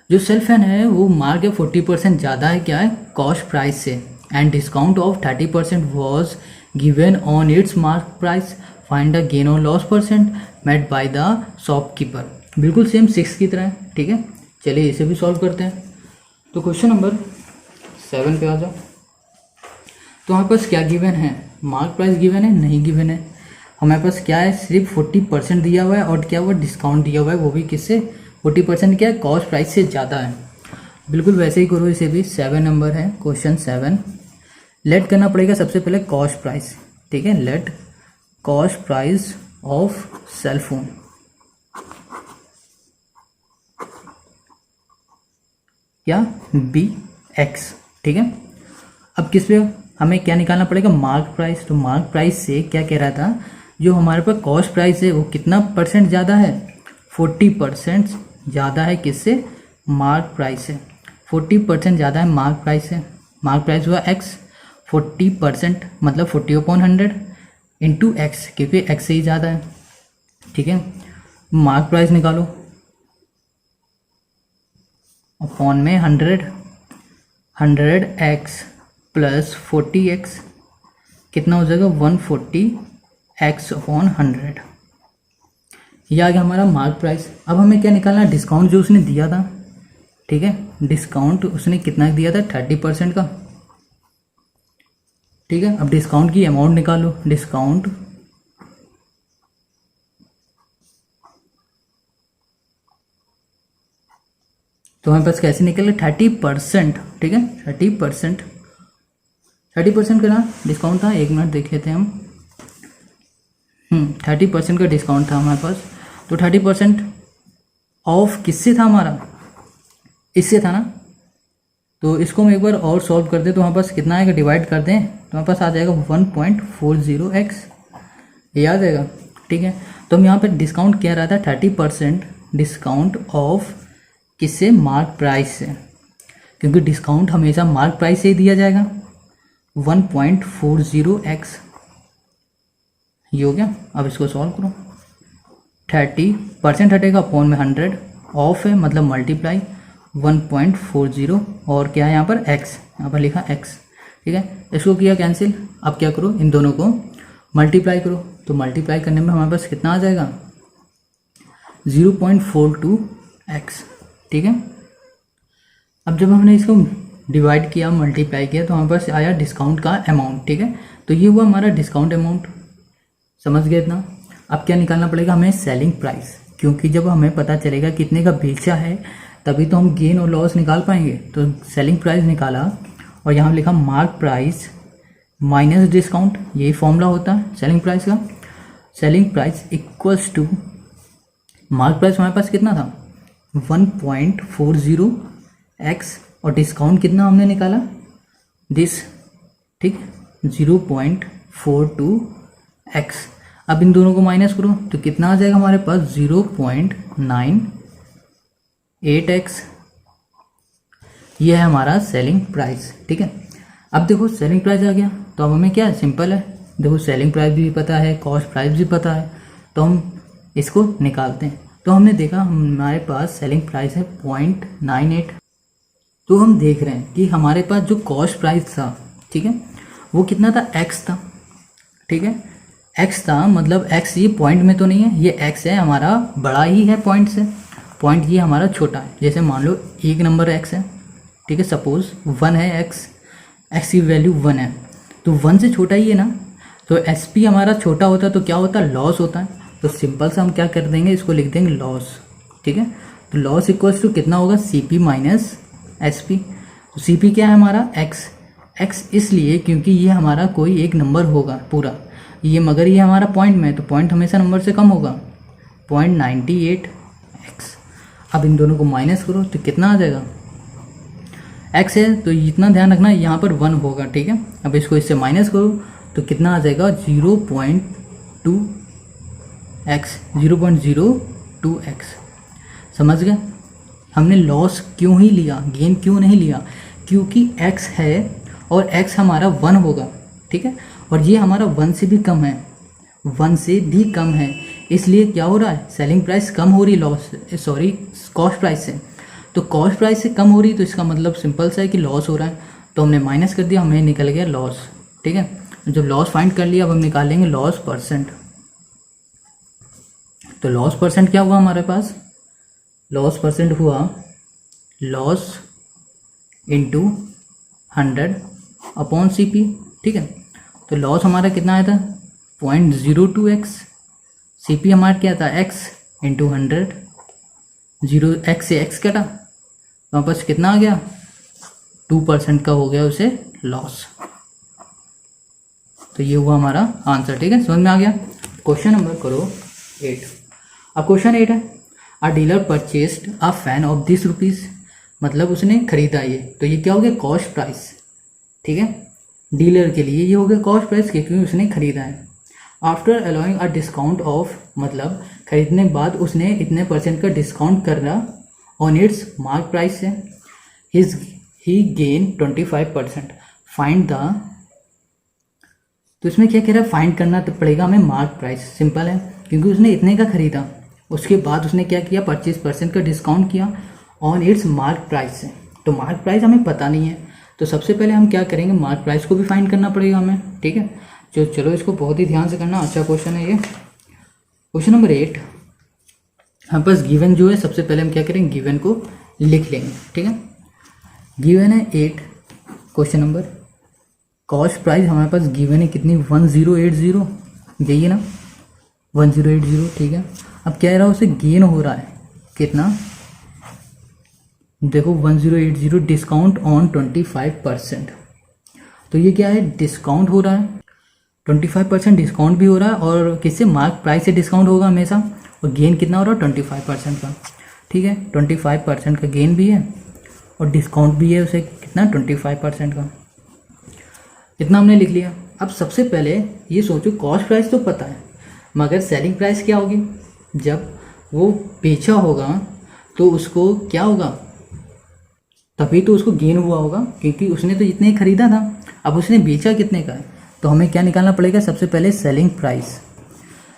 जो सेल फैन है वो मार्क है 40% ज़्यादा है, क्या है, कॉस्ट प्राइस से, and discount of 30% was given on its mark price. Find the gain और loss percent made by the shopkeeper. बिल्कुल सेम 6 की तरह है। ठीक है, चलिए इसे भी सॉल्व करते हैं। तो क्वेश्चन नंबर 7 पे आ जाओ। तो हमारे पास क्या गिवन है, मार्क प्राइस गिवन है, नहीं गिवन है। हमारे पास क्या है, सिर्फ 40% दिया हुआ है, और क्या हुआ, डिस्काउंट दिया हुआ है, वो भी किससे, 40% क्या है, कॉस्ट प्राइस से ज़्यादा है। बिल्कुल वैसे ही करो इसे भी। 7 नंबर है, क्वेश्चन 7। लेट करना पड़ेगा सबसे पहले कॉस्ट प्राइस। ठीक है, let cost price of cell phone या BX। ठीक है, अब किस पे हमें क्या निकालना पड़ेगा, मार्क प्राइस। तो मार्क प्राइस से क्या कह रहा था, जो हमारे पास कॉस्ट प्राइस है वो कितना परसेंट ज़्यादा है, 40% ज़्यादा है किससे, मार्क प्राइस से। 40% ज़्यादा है मार्क प्राइस से। मार्क प्राइस हुआ x, 40% मतलब 40/100 इंटू एक्स, क्योंकि x से ही ज़्यादा है। ठीक है, मार्क प्राइस निकालो, अपॉन में 100x प्लस 40x कितना हो जाएगा, 140x अपॉन 100। ये आ गया हमारा मार्क प्राइस। अब हमें क्या निकालना है, डिस्काउंट जो उसने दिया था। ठीक है, डिस्काउंट उसने कितना दिया था, 30% का। ठीक है, अब डिस्काउंट की अमाउंट निकालो। डिस्काउंट तो हमारे पास कैसे निकले, 30%। ठीक है, 30% का ना डिस्काउंट था, 1 मिनट देख लेते हैं हम। 30% का डिस्काउंट था हमारे पास। तो 30% ऑफ किससे था हमारा, इससे था ना। तो इसको हम एक बार और सॉल्व कर दें तो हमारे पास कितना आएगा, डिवाइड कर दें तो हमारे पास आ जाएगा 1.40x, ये आ जाएगा। ठीक है, तो हम यहाँ पे डिस्काउंट कह रहा था 30% डिस्काउंट ऑफ किससे, मार्क प्राइस से, क्योंकि डिस्काउंट हमेशा मार्क प्राइस से ही दिया जाएगा। 1.40x ये हो गया। अब इसको सॉल्व करो, 30% हटेगा, अपॉन में 100 ऑफ है मतलब मल्टीप्लाई 1.40 और क्या है यहाँ पर x, यहाँ पर लिखा x। ठीक है, इसको किया कैंसिल। अब क्या करो, इन दोनों को मल्टीप्लाई करो। तो मल्टीप्लाई करने में हमारे पास कितना आ जाएगा, 0.42x। ठीक है, अब जब हमने इसको डिवाइड किया, मल्टीप्लाई किया, तो हमारे पास आया डिस्काउंट का अमाउंट। ठीक है, तो ये हुआ हमारा डिस्काउंट अमाउंट। समझ गए इतना। अब क्या निकालना पड़ेगा हमें, सेलिंग प्राइस। क्योंकि जब हमें पता चलेगा कितने का बेचा है तभी तो हम गेन और लॉस निकाल पाएंगे। तो सेलिंग प्राइस निकाला और यहाँ लिखा मार्क प्राइस माइनस डिस्काउंट, यही फॉर्मूला होता है सेलिंग प्राइस का। Selling price equals to mark price हमारे पास कितना था 1.40x और डिस्काउंट कितना हमने निकाला दिस, ठीक 0.42x। अब इन दोनों को माइनस करो तो कितना आ जाएगा हमारे पास 0.98x। ये है हमारा सेलिंग प्राइस, ठीक है। अब देखो सेलिंग प्राइस आ गया तो अब हमें क्या है, सिंपल है, देखो सेलिंग प्राइस भी पता है, कॉस्ट प्राइस भी पता है, तो हम इसको निकालते हैं। तो हमने देखा हमारे पास सेलिंग प्राइस है 0.98। तो हम देख रहे हैं कि हमारे पास जो कॉस्ट प्राइस था, ठीक है, वो कितना था x था, ठीक है, x था, मतलब x ये पॉइंट में तो नहीं है, ये x है हमारा बड़ा ही है पॉइंट से, पॉइंट ये हमारा छोटा है। जैसे मान लो एक नंबर x है, ठीक है, सपोज 1 है x की वैल्यू 1 है, तो 1 से छोटा ही है ना, तो SP हमारा छोटा होता है तो क्या होता है, लॉस होता है। तो सिंपल से हम क्या कर देंगे, इसको लिख देंगे लॉस, ठीक है। तो लॉस इक्वल्स टू कितना होगा, CP माइनस SP। तो CP क्या है हमारा x इसलिए क्योंकि ये हमारा कोई एक नंबर होगा पूरा, ये मगर ये हमारा पॉइंट में है तो पॉइंट हमेशा नंबर से कम होगा 0.98x। अब इन दोनों को माइनस करो तो कितना आ जाएगा, x है तो इतना ध्यान रखना यहाँ पर 1 होगा, ठीक है। अब इसको इससे माइनस करो तो कितना आ जाएगा 0.02x। समझ गए, हमने लॉस क्यों ही लिया, गेन क्यों नहीं लिया, क्योंकि x है और x हमारा 1 होगा, ठीक है, और ये हमारा 1 से भी कम है, 1 से भी कम है, इसलिए क्या हो रहा है, सेलिंग प्राइस कम हो रही कॉस्ट प्राइस से। तो कॉस्ट प्राइस से कम हो रही तो इसका मतलब सिंपल सा है कि लॉस हो रहा है, तो हमने माइनस कर दिया, हमें निकल गया लॉस, ठीक है। जब लॉस फाइंड कर लिया अब हम निकालेंगे लॉस परसेंट। तो लॉस परसेंट क्या हुआ हमारे पास, लॉस परसेंट हुआ लॉस इंटू 100 अपॉन CP, ठीक है। तो लॉस हमारा कितना आया था 0.02x, CP हमारा क्या था x इंटू 100, 0x से x कटा तो हमारे पास कितना आ गया 2% का हो गया उसे लॉस। तो ये हुआ हमारा आंसर, ठीक है, समझ में आ गया। क्वेश्चन नंबर करो 8। अब क्वेश्चन 8 है, a dealer purchased a fan of this rupees, मतलब उसने खरीदा ये, तो ये क्या हो गया कॉस्ट प्राइस, ठीक है, डीलर के लिए ये हो गया कॉस्ट प्राइस क्योंकि उसने खरीदा है। After allowing a discount of, मतलब खरीदने के बाद उसने इतने % का डिस्काउंट कर रहा ऑन इट्स मार्क प्राइस से, ही गेन 25%। फाइंड द, तो इसमें क्या कह रहा है, फाइंड करना तो पड़ेगा हमें मार्क प्राइस। सिंपल है, क्योंकि उसने इतने का खरीदा, उसके बाद उसने क्या किया 25% का डिस्काउंट किया ऑन इट्स मार्क प्राइस से। तो मार्क प्राइस हमें पता नहीं है, तो सबसे पहले हम क्या करेंगे, मार्क प्राइस को भी फाइंड करना पड़ेगा हमें, ठीक है। जो चलो इसको बहुत ही ध्यान से करना, अच्छा क्वेश्चन है ये। क्वेश्चन नंबर 8, हमारे पास गिवन जो है, सबसे पहले हम क्या करेंगे, गिवन को लिख लेंगे, ठीक है। गिवन है 8 क्वेश्चन नंबर, कॉस्ट प्राइस हमारे पास गिवन है कितनी 1080, यही है ना 1080, ठीक है। अब कह रहा है उसे गेन हो रहा है कितना, देखो 1080 डिस्काउंट ऑन 25%, तो ये क्या है, डिस्काउंट हो रहा है, 25% डिस्काउंट भी हो रहा है, और किससे, मार्क प्राइस से डिस्काउंट होगा हमेशा, और गेन कितना हो रहा है 25% का, ठीक है, 25% का गेन भी है और डिस्काउंट भी है उसे कितना 25% का, इतना हमने लिख लिया। अब सबसे पहले ये सोचो, कॉस्ट प्राइस तो पता है मगर सेलिंग प्राइस क्या होगी, जब वो बेचा होगा तो उसको क्या होगा, तभी तो उसको गेन हुआ होगा, क्योंकि उसने तो इतने ही खरीदा था, अब उसने बेचा कितने का है, तो हमें क्या निकालना पड़ेगा, सबसे पहले सेलिंग प्राइस।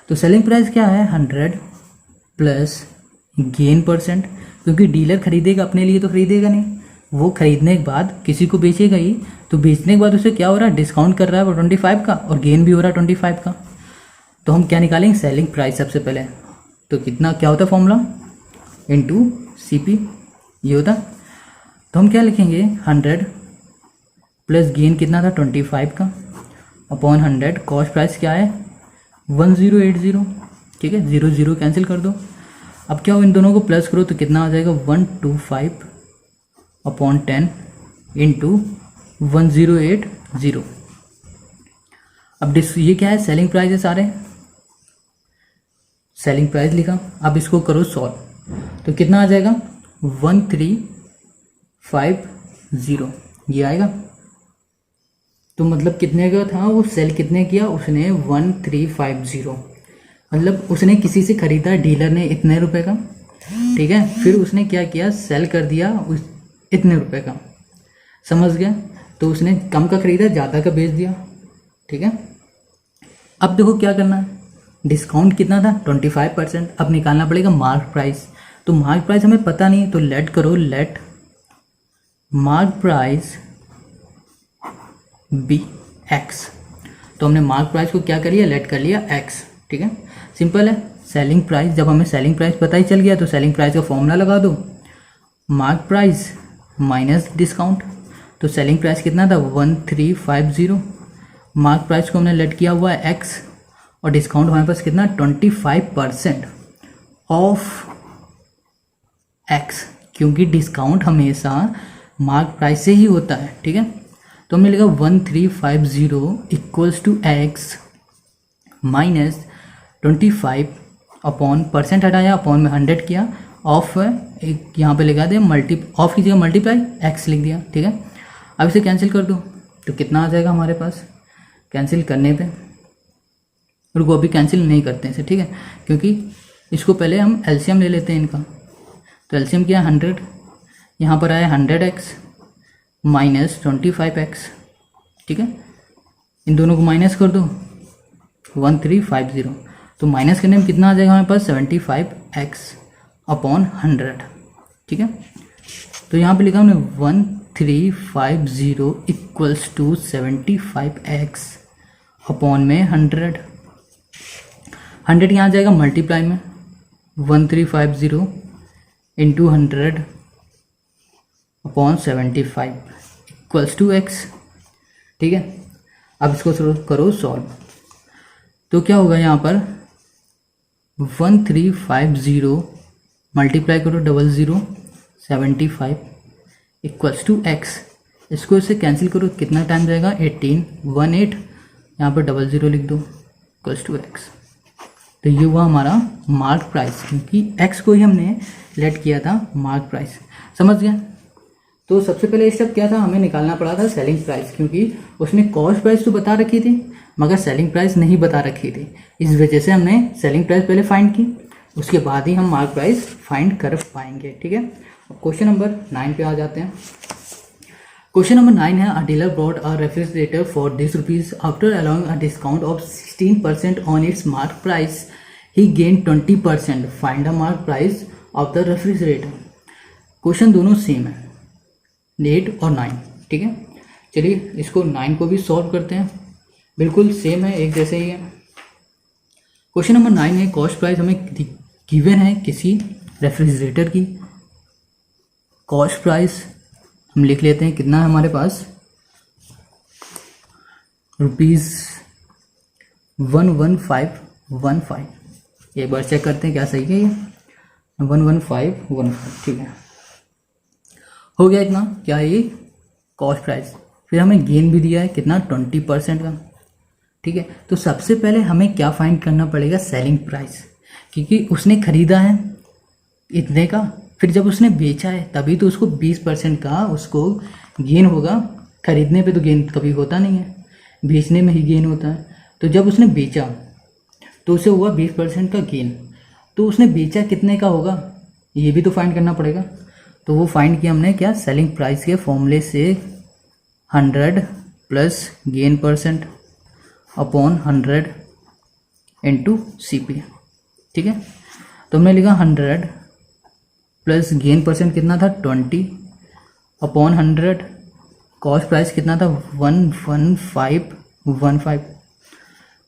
तो सेलिंग प्राइस क्या है 100 प्लस गेन %, क्योंकि डीलर खरीदेगा अपने लिए तो खरीदेगा नहीं, वो खरीदने के बाद किसी को बेचेगा ही, तो बेचने के बाद उसे क्या हो रहा है, डिस्काउंट कर रहा है वो 25 का, और गेन भी हो रहा है 25 का। तो हम क्या निकालेंगे, सेलिंग प्राइस सबसे पहले, तो कितना क्या होता है फॉर्मूला, इंटू CP ये होता। तो हम क्या लिखेंगे 100 प्लस गेन कितना था 25 का अपॉन 100, कॉस्ट प्राइस क्या है 1080, ठीक है, 0 0 कैंसिल कर दो, अब क्या हो, इन दोनों को प्लस करो तो कितना आ जाएगा 125/10 इंटू 1080। अब ये क्या है, सेलिंग प्राइस है सारे, सेलिंग प्राइस लिखा। अब इसको करो सॉल्व तो कितना आ जाएगा 1350 ये आएगा। तो मतलब कितने का था वो, सेल कितने किया उसने 1350, मतलब उसने किसी से खरीदा, डीलर ने इतने रुपए का, ठीक है, फिर उसने क्या किया, सेल कर दिया उस इतने रुपए का, समझ गया। तो उसने कम का खरीदा, ज़्यादा का बेच दिया, ठीक है। अब देखो क्या करना है, डिस्काउंट कितना था 25%। अब निकालना पड़ेगा मार्क प्राइस। तो मार्क प्राइस हमें पता नहीं है, तो लेट करो, let mark price be x. तो हमने मार्क प्राइस को क्या कर लिया, लेट कर लिया एक्स, ठीक है, सिंपल है। सेलिंग प्राइस, जब हमें सेलिंग प्राइस पता ही चल गया तो सेलिंग प्राइस का फॉर्मूला लगा दो, मार्क प्राइस माइनस डिस्काउंट। तो सेलिंग प्राइस कितना था 1350, मार्क प्राइस को हमने लेट किया हुआ है एक्स, और डिस्काउंट हमारे पास कितना 25% ऑफ एक्स, क्योंकि डिस्काउंट हमेशा मार्क प्राइस से ही होता है, ठीक है। तो हमने लिखा 1350 इक्वल्स टू एक्स माइनस 25/% हटाया, अपॉन में 100 किया, ऑफ एक यहाँ पे लगा दे, ऑफ की जगह मल्टीप्लाई एक्स लिख दिया, ठीक है। अब इसे कैंसिल कर दो तो कितना आ जाएगा हमारे पास, कैंसिल करने पे, रुको अभी कैंसिल नहीं करते हैं इसे, ठीक है, क्योंकि इसको पहले हम एलसीएम ले लेते हैं इनका। तो एलसीएम क्या है 100, यहाँ पर आया 100x माइनस 25x, ठीक है। इन दोनों को माइनस कर दो 1350, तो माइनस करने में कितना आ जाएगा हमारे पास 75x/100, ठीक है। तो यहाँ पे लिखा हमने 1350 इक्वल्स टू 75x/100। 100 यहाँ आ जाएगा मल्टीप्लाई में, 1350 इंटू 100/75 इक्वल्स टू एक्स, ठीक है। अब इसको करो सॉल्व तो क्या होगा, यहाँ पर 1350 मल्टीप्लाई करो 0075 इक्वल्स टू एक्स। इसको इससे कैंसिल करो, कितना टाइम जाएगा 18, यहाँ पर 00 लिख दो इक्वल्स टू एक्स। तो ये हुआ हमारा मार्क प्राइस, क्योंकि एक्स को ही हमने लेट किया था मार्क प्राइस, समझ गया। तो सबसे पहले स्टेप क्या था, हमें निकालना पड़ा था सेलिंग प्राइस, क्योंकि उसने कॉस्ट प्राइस तो बता रखी थी मगर सेलिंग प्राइस नहीं बता रखी थी। इस वजह से हमने सेलिंग प्राइस पहले फाइंड की, उसके बाद ही हम मार्क प्राइस फाइंड कर पाएंगे, ठीक है। अब क्वेश्चन नंबर 9 पे आ जाते हैं। क्वेश्चन नंबर 9 है, a dealer brought a refrigerator for this rupees after allowing a discount of 16% on its mark price, he gain 20%, find the mark price of the refrigerator. Question दोनों सेम है, 8 और 9, ठीक है। चलिए इसको 9 को भी सॉल्व करते हैं, बिल्कुल सेम है, एक जैसे ही है। क्वेश्चन नंबर 9 है, कॉस्ट प्राइस हमें गिवन है किसी रेफ्रिजरेटर की। कॉस्ट प्राइस हम लिख लेते हैं, कितना है हमारे पास ₹11515। एक बार चेक करते हैं क्या सही है, ये 11515, ठीक है, हो गया इतना। क्या है ये कॉस्ट प्राइस। फिर हमें गेन भी दिया है कितना 20% का, ठीक है। तो सबसे पहले हमें क्या फाइंड करना पड़ेगा, सेलिंग प्राइस, क्योंकि उसने खरीदा है इतने का, फिर जब उसने बेचा है तभी तो उसको 20% का उसको गेन होगा। खरीदने पे तो गेन कभी होता नहीं है, बेचने में ही गेन होता है। तो जब उसने बेचा तो उसे हुआ 20% का गेन, तो उसने बेचा कितने का होगा ये भी तो फाइंड करना पड़ेगा। तो वो फाइंड किया हमने क्या, सेलिंग प्राइस के फॉर्मूले से 100 plus gain percent upon 100 into CP, ठीक है। तो हमने लिखा 100 प्लस गेन परसेंट कितना था 20 अपॉन 100, कॉस्ट प्राइस कितना था 11515,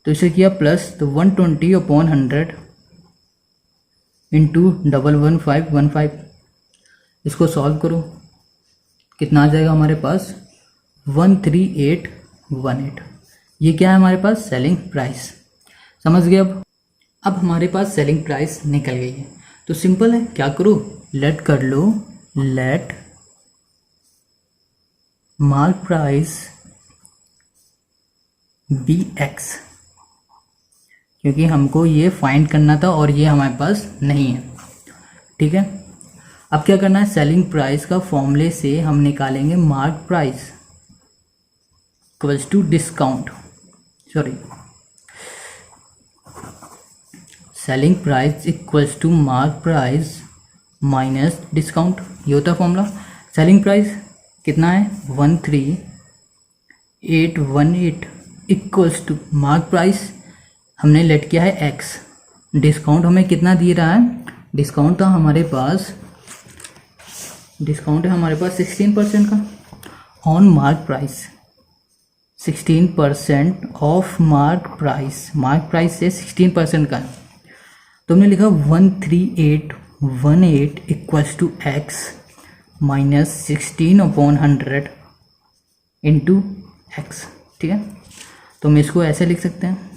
तो इसे किया प्लस, तो 120 अपॉन 100 इंटू 11515। इसको सॉल्व करो, कितना आ जाएगा हमारे पास 13818। ये क्या है हमारे पास, सेलिंग प्राइस, समझ गए। अब हमारे पास सेलिंग प्राइस निकल गई है। तो सिंपल है, क्या करो, लेट कर लो, let mark price be x, क्योंकि हमको ये फाइंड करना था और ये हमारे पास नहीं है। ठीक है, अब क्या करना है, सेलिंग प्राइस का फॉर्मूले से हम निकालेंगे mark price equals to discount, sorry selling price equals to mark price minus discount, ये होता है फॉर्मूला। सेलिंग प्राइस कितना है 13818 इक्वल्स टू मार्क प्राइस हमने लेट किया है x, डिस्काउंट हमें कितना दे रहा है, डिस्काउंट था हमारे पास, डिस्काउंट है हमारे पास 16% का on mark price, 16% off mark price, mark price से 16% का है। तो हमने लिखा 13818 equals to x minus 16/100 into x. ठीक है, तो हम इसको ऐसे लिख सकते हैं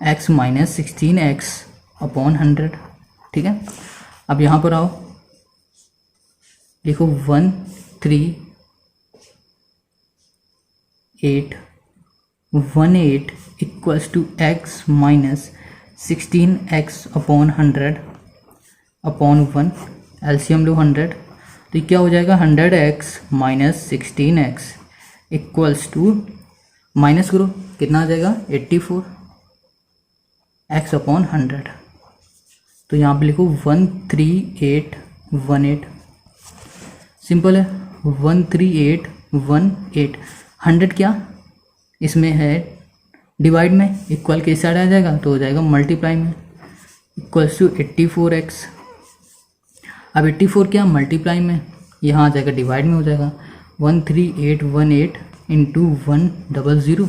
x माइनस 16x/100। ठीक है, अब यहाँ पर आओ, लिखो 13818 equals to x minus 16x/100 upon 1, LCM लो 100, तो क्या हो जाएगा 100x minus 16x equals to, minus करो कितना आ जाएगा 84 x/100। तो यहाँ पे लिखो 13818, सिंपल है 13818, 100 क्या इसमें है डिवाइड में, इक्वल के साइड आ जाएगा तो हो जाएगा मल्टीप्लाई में, इक्वल्स टू 84x। अब 84 क्या मल्टीप्लाई में, यहाँ आ जाएगा डिवाइड में हो जाएगा 13818 into 100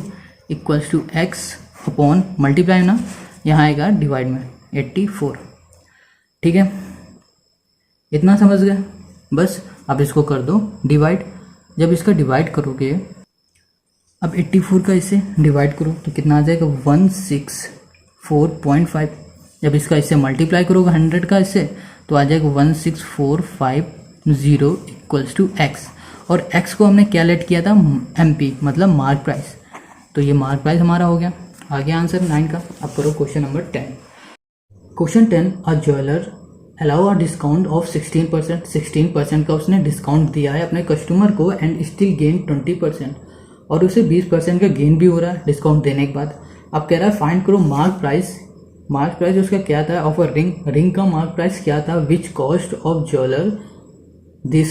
equals to x upon multiply ना, यहाँ आएगा डिवाइड में 84। ठीक है, इतना समझ गए बस। अब इसको कर दो डिवाइड, जब इसका डिवाइड करोगे, अब 84 का इसे डिवाइड करो तो कितना आ जाएगा 164.5, जब इसका इससे मल्टीप्लाई करोगे 100 का इससे तो आ जाएगा 16450 इक्वल्स टू एक्स, और एक्स को हमने क्या लेट किया था MP मतलब मार्क प्राइस, तो ये मार्क प्राइस हमारा हो गया। आगे आंसर 9 का। अब करो question number 10। Question 10, a jeweller allow a discount of 16%, 16% का उसने डिस्काउंट दिया है अपने कस्टमर को एंड स्टिल गेन 20%, और उसे 20% का गेन भी हो रहा है डिस्काउंट देने के बाद। अब कह रहा है फाइंड करो मार्क प्राइस, मार्क प्राइस उसका क्या था ऑफ अ रिंग, रिंग का मार्क प्राइस क्या था, which cost of jeweller this,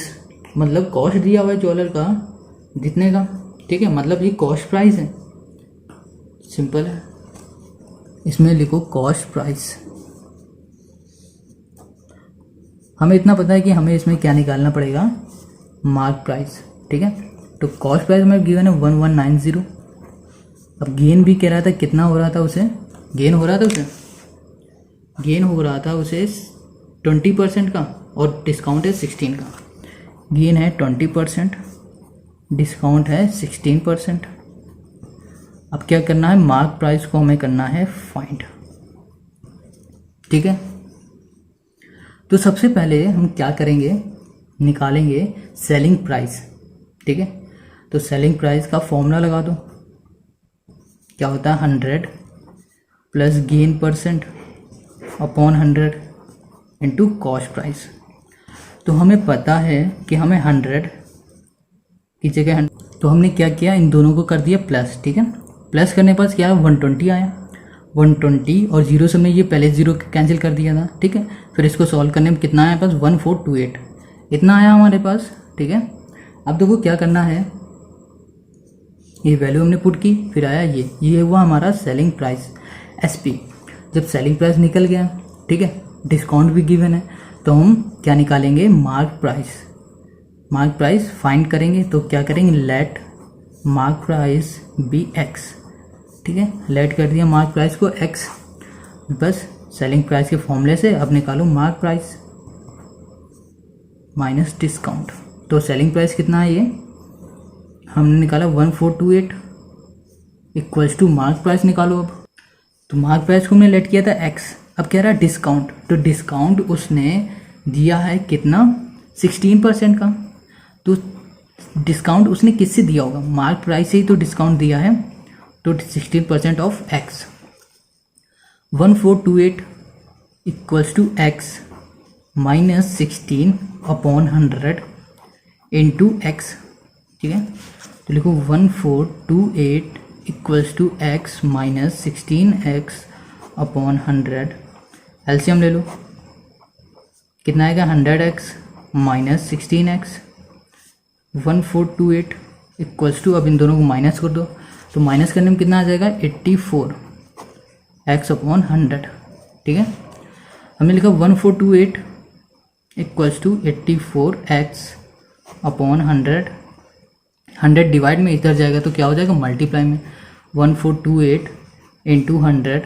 मतलब कॉस्ट दिया हुआ है ज्वेलर का जितने का। ठीक है, मतलब ये कॉस्ट प्राइस है, सिंपल है, इसमें लिखो कॉस्ट प्राइस। हमें इतना पता है कि हमें इसमें क्या निकालना पड़ेगा, मार्क प्राइस। ठीक है, तो कॉस्ट प्राइस हमें गिवन है 1190। अब गेन भी कह रहा था, कितना हो रहा था उसे, गेन हो रहा था उसे, गेन हो रहा था उसे 20% का, और डिस्काउंट है 16 का। गेन है 20%, डिस्काउंट है 16%। अब क्या करना है, मार्क प्राइस को हमें करना है फाइंड। ठीक है, तो सबसे पहले हम क्या करेंगे, निकालेंगे सेलिंग प्राइस। ठीक है, तो सेलिंग प्राइस का फॉर्मूला लगा दो, क्या होता है 100 plus gain percent upon 100 into cost price. तो हमें पता है कि हमें 100 की जगह, तो हमने क्या किया, इन दोनों को कर दिया प्लस। ठीक है, प्लस करने पर क्या 120 आया, 120 और 0 से हमने ये पहले 0 कैंसिल कर दिया था। ठीक है, फिर इसको सॉल्व करने में कितना आया पास 1428, इतना आया हमारे पास। ठीक है, अब देखो क्या करना है, ये वैल्यू हमने पुट की, फिर आया ये हुआ हमारा सेलिंग प्राइस SP। जब सेलिंग प्राइस निकल गया, ठीक है, डिस्काउंट भी गिवन है, तो हम क्या निकालेंगे, mark price. Mark price find करेंगे तो क्या करेंगे, let mark price be x. ठीक है, लेट कर दिया मार्क प्राइस को x, बस सेलिंग प्राइस के फॉर्मूले से अब निकालो मार्क प्राइस माइनस डिस्काउंट। तो सेलिंग प्राइस कितना है, ये हमने निकाला 1428 इक्वल्स टू मार्क प्राइस निकालो। अब तो मार्क प्राइस को हमने लेट किया था x, अब कह रहा है डिस्काउंट, तो डिस्काउंट उसने दिया है कितना 16% का। तो डिस्काउंट उसने किससे दिया होगा, मार्क प्राइस से ही तो डिस्काउंट दिया है। तो 16% off x 1428 equals to x minus 16 upon 100 into x. ठीक है, तो लिखो 1428 equals to x minus 16x upon 100। LCM ले लो, कितना आएगा 100x minus 16x। 1428 equals to, अब इन दोनों को माइनस कर दो, तो माइनस करने में कितना आ जाएगा 84x अपॉन 100। ठीक है, हमने लिखा 1428 equals to 84x upon 100। 100 divide में इधर जाएगा तो क्या हो जाएगा मल्टीप्लाई में, 1428 इंटू 100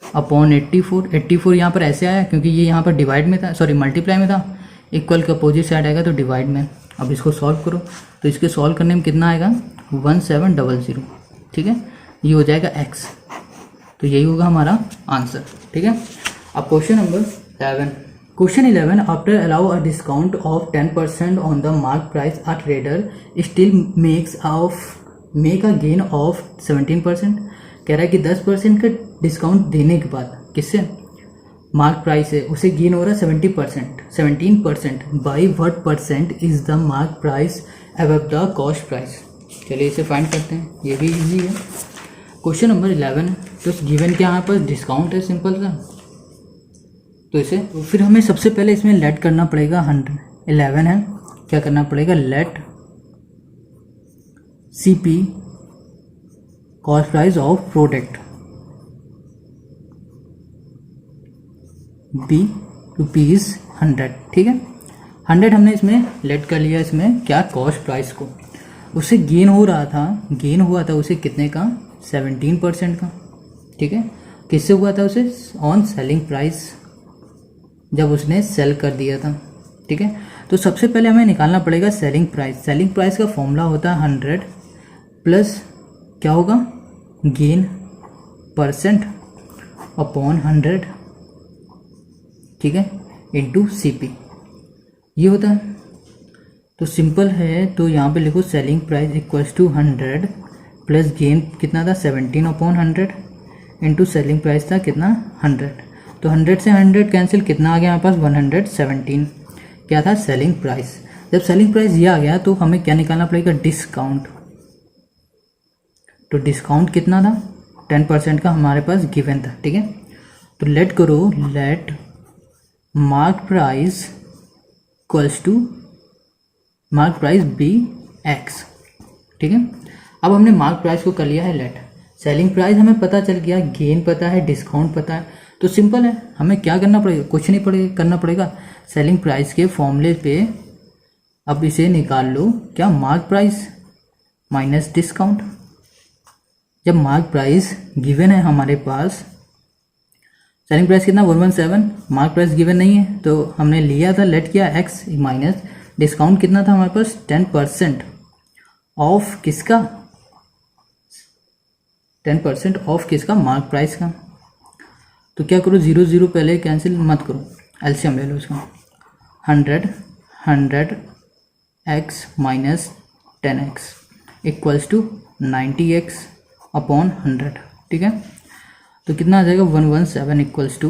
अपॉन 84। 84 यहाँ पर ऐसे आया क्योंकि ये यहाँ पर डिवाइड में था, सॉरी मल्टीप्लाई में था। इक्वल के अपोजिट साइड आएगा तो डिवाइड में। अब इसको सॉल्व करो, तो इसके सॉल्व करने में कितना आएगा 1700। ठीक है, ये हो जाएगा x, तो यही होगा हमारा आंसर। ठीक है, अब question number 11। Question 11. After allow a discount of 10% on the mark price, a trader still make a gain of 17%. कह रहा है कि 10% का डिस्काउंट देने के बाद किससे मार्क प्राइस है उसे गेन हो रहा है 17%। By what percent is the mark price above the cost price. चलिए इसे फाइंड करते हैं, ये भी इजी है। क्वेश्चन नंबर 11, तो गिवन के यहाँ पर डिस्काउंट है सिंपल सा, तो इसे फिर हमें सबसे पहले इसमें लेट करना पड़ेगा 11 है, क्या करना पड़ेगा let CP cost price of product be ₹100। ठीक है, 100 हमने इसमें लेट कर लिया, इसमें क्या कॉस्ट प्राइस को, उससे गेन हो रहा था, गेन हुआ था उसे कितने का 17% का। ठीक है, किससे हुआ था उसे ऑन सेलिंग प्राइस, जब उसने सेल कर दिया था। ठीक है, तो सबसे पहले हमें निकालना पड़ेगा सेलिंग प्राइस। सेलिंग प्राइस का फॉर्मूला होता है 100 प्लस क्या होगा गेन परसेंट अपॉन 100। ठीक है, इंटू CP ये होता है। तो सिंपल है, तो यहाँ पे लिखो selling price equals to 100 plus gain कितना था 17 अपॉन 100 इंटू सेलिंग प्राइस था कितना 100। तो 100 से 100 कैंसिल, कितना आ गया हमारे पास 117। क्या था सेलिंग प्राइस। जब सेलिंग प्राइस ये आ गया तो हमें क्या निकालना पड़ेगा डिस्काउंट। तो डिस्काउंट कितना था 10% का हमारे पास गिवन था। ठीक है, तो लेट करो let mark price equals to mark price be x. ठीक है, अब हमने मार्क प्राइस को कर लिया है लेट, सेलिंग प्राइस हमें पता चल गया, गेन पता है, डिस्काउंट पता है, तो सिंपल है, हमें क्या करना पड़ेगा, कुछ नहीं पड़ेगा करना पड़ेगा, सेलिंग प्राइस के फॉर्मूले पे अब इसे निकाल लो, क्या मार्क प्राइस माइनस डिस्काउंट। जब मार्क प्राइस गिवन है हमारे पास, सेलिंग प्राइस कितना 117, मार्क प्राइस गिवन नहीं है तो हमने लिया था लेट किया एक्स माइनस डिस्काउंट कितना था हमारे पास 10% ऑफ किसका 10% ऑफ किसका मार्क प्राइस का। तो क्या करो 0 0 पहले कैंसिल मत करो, एलसीएम ले लो उसका 100 x minus 10x equals to 90x upon 100। ठीक है, तो कितना आ जाएगा 117 equals to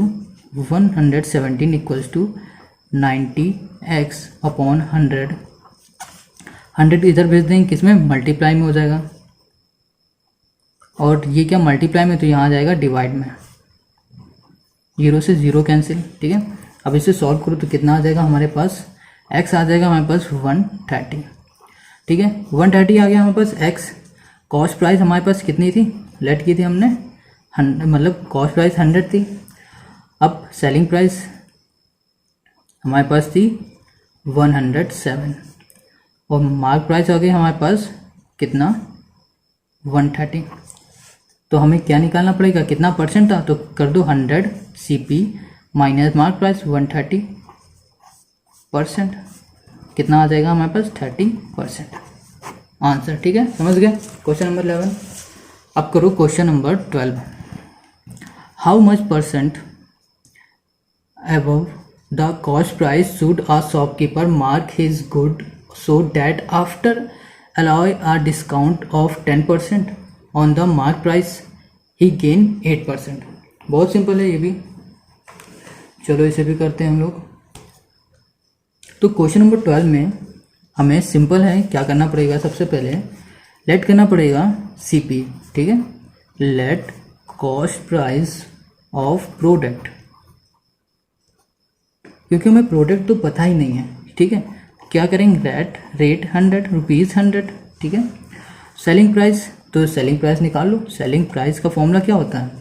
117 equals to 90x upon 100। 100 इधर भेज देंगे किसमें मल्टीप्लाई में हो जाएगा, और ये क्या मल्टीप्लाई में, तो यहाँ आ जाएगा डिवाइड में, 0 से 0 कैंसिल। ठीक है, अब इसे सॉल्व करो तो कितना आ जाएगा हमारे पास x आ जाएगा हमारे पास 130। ठीक है, 130 आ गया हमारे पास x। कॉस्ट प्राइस हमारे पास कितनी थी, लेट की थी हमने मतलब कॉस्ट प्राइस 100 थी। अब सेलिंग प्राइस हमारे पास थी 107 और मार्क प्राइस आ गई हमारे पास कितना 130। तो हमें क्या निकालना पड़ेगा, कितना परसेंट था, तो कर दो 100 CP माइनस मार्क प्राइस 130%, कितना आ जाएगा हमारे पास 30% आंसर। ठीक है, समझ गए क्वेश्चन नंबर 11। अब करो question number 12। How much percent above the cost price should a shopkeeper mark his good so that after allowing a discount of 10% on the mark price he gain 8%। बहुत सिंपल है ये भी, चलो इसे भी करते हैं हम लोग। तो क्वेश्चन नंबर 12 में हमें सिंपल है, क्या करना पड़ेगा, सबसे पहले लेट करना पड़ेगा सीपी, ठीक है, let cost price of product, क्योंकि हमें प्रोडक्ट तो पता ही नहीं है, ठीक है। क्या करेंगे, रेट 100 रुपीज़ 100, ठीक है। सेलिंग प्राइस, तो सेलिंग प्राइस निकाल लो। सेलिंग प्राइस का फॉर्मूला क्या होता है,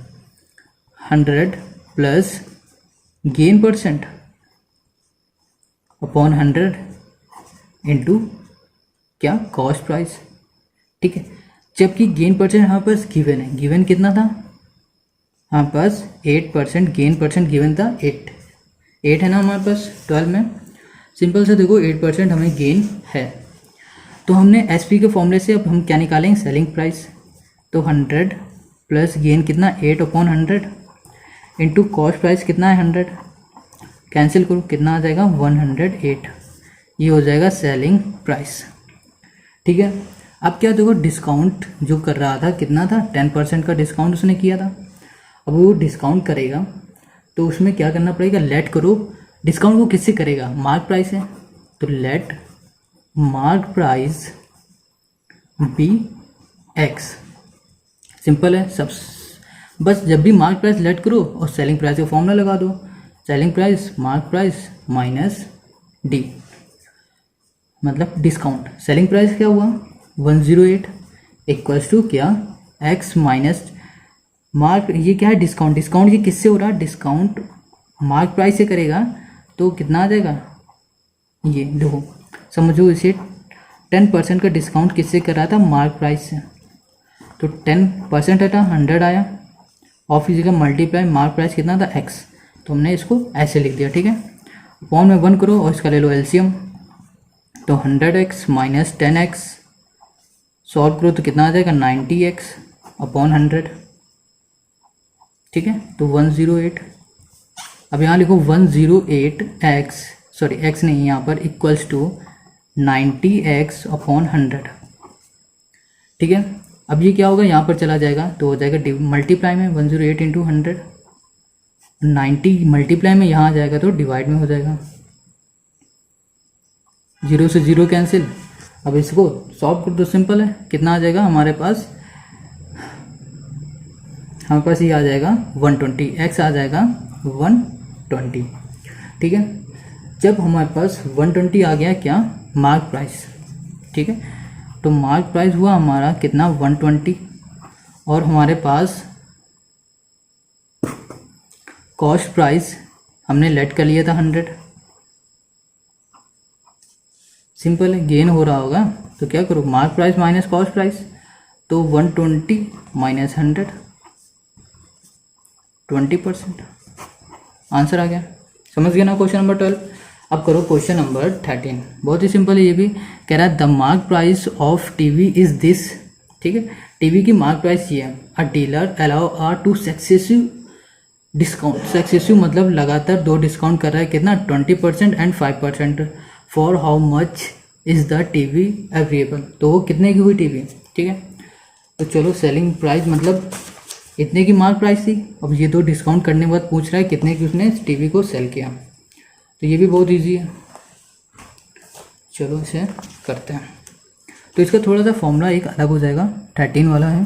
100 plus gain percent upon 100 into क्या, कॉस्ट प्राइस, ठीक है। जबकि गेन परसेंट हमारे पास गिवन है, गिवन कितना था हमारे पास 8%, गेन परसेंट गिवन था 8 है ना हमारे पास 12 में। सिंपल से देखो 8% हमें गेन है, तो हमने एसपी के फॉर्मूले से अब हम क्या निकालेंगे, सेलिंग प्राइस। तो 100 प्लस गेन कितना 8/100 इंटू कॉस्ट प्राइस कितना है 100, कैंसिल करो कितना आ जाएगा 108, ये हो जाएगा सेलिंग प्राइस, ठीक है। अब क्या देखो, डिस्काउंट जो कर रहा था कितना था, 10% का डिस्काउंट उसने किया था। अब वो डिस्काउंट करेगा तो उसमें क्या करना पड़ेगा, लेट करो, डिस्काउंट वो किससे करेगा, मार्क प्राइस है, तो let mark price be x. Simple है सब, बस जब भी मार्क प्राइस लेट करो और सेलिंग प्राइस का फॉर्मूला लगा दो, selling price mark price minus D, मतलब डिस्काउंट। सेलिंग प्राइस क्या हुआ 108 इक्वल्स टू क्या, एक्स माइनस मार्क, ये क्या है डिस्काउंट, डिस्काउंट ये किससे हो रहा है, डिस्काउंट मार्क प्राइस से करेगा, तो कितना आ जाएगा, ये देखो समझो इसे 10% का डिस्काउंट किससे कर रहा था, मार्क प्राइस से, तो 10% हटा 100 आया, और फिर का मल्टीप्लाई मार्क प्राइस कितना था एक्स, तो हमने इसको ऐसे लिख दिया, ठीक है। अपॉन में 1 करो और इसका ले लो एलसीएम, तो 100x माइनस 10x सॉल्व करो तो कितना आ जाएगा 90x अपॉन 100, ठीक है। तो 108, अब यहाँ लिखो 108x, सॉरी x नहीं यहाँ पर, इक्वल्स टू 90x अपॉन 100, ठीक है। अब ये क्या होगा, यहाँ पर चला जाएगा तो हो जाएगा मल्टीप्लाई में 108 इंटू 100, 90 मल्टीप्लाई में यहाँ आ जाएगा तो डिवाइड में हो जाएगा, 0 से 0 कैंसिल। अब इसको सॉल्व कर दो, सिंपल है, कितना आ जाएगा हमारे पास ये आ जाएगा 120, x आ जाएगा 120, ठीक है। जब हमारे पास 120 आ गया क्या, मार्क प्राइस, ठीक है, तो मार्क प्राइस हुआ हमारा कितना 120, और हमारे पास कॉस्ट प्राइस हमने लेट कर लिया था 100, सिंपल है, गेन हो रहा होगा तो क्या करो, mark price minus cost price, तो 120 माइनस 100 20%, आंसर आ गया। समझ गया ना क्वेश्चन नंबर 12। अब करो क्वेश्चन नंबर 13, बहुत ही सिंपल है ये भी, कह रहा है the mark price of TV is this, ठीक है, टीवी की मार्क प्राइस ये है, a dealer allow are two successive discount, successive मतलब लगातार 2 डिस्काउंट कर रहा है, कितना 20% and 5%, for how much is the TV available, तो वो कितने की हुई टीवी, ठीक है। तो चलो सेलिंग प्राइस मतलब इतने की मार्क प्राइस थी, अब ये 2 डिस्काउंट करने के बाद पूछ रहा है कितने की उसने टीवी को सेल किया, तो ये भी बहुत इजी है, चलो इसे करते हैं। तो इसका थोड़ा सा फॉर्मूला एक अलग हो जाएगा, 13 वाला है,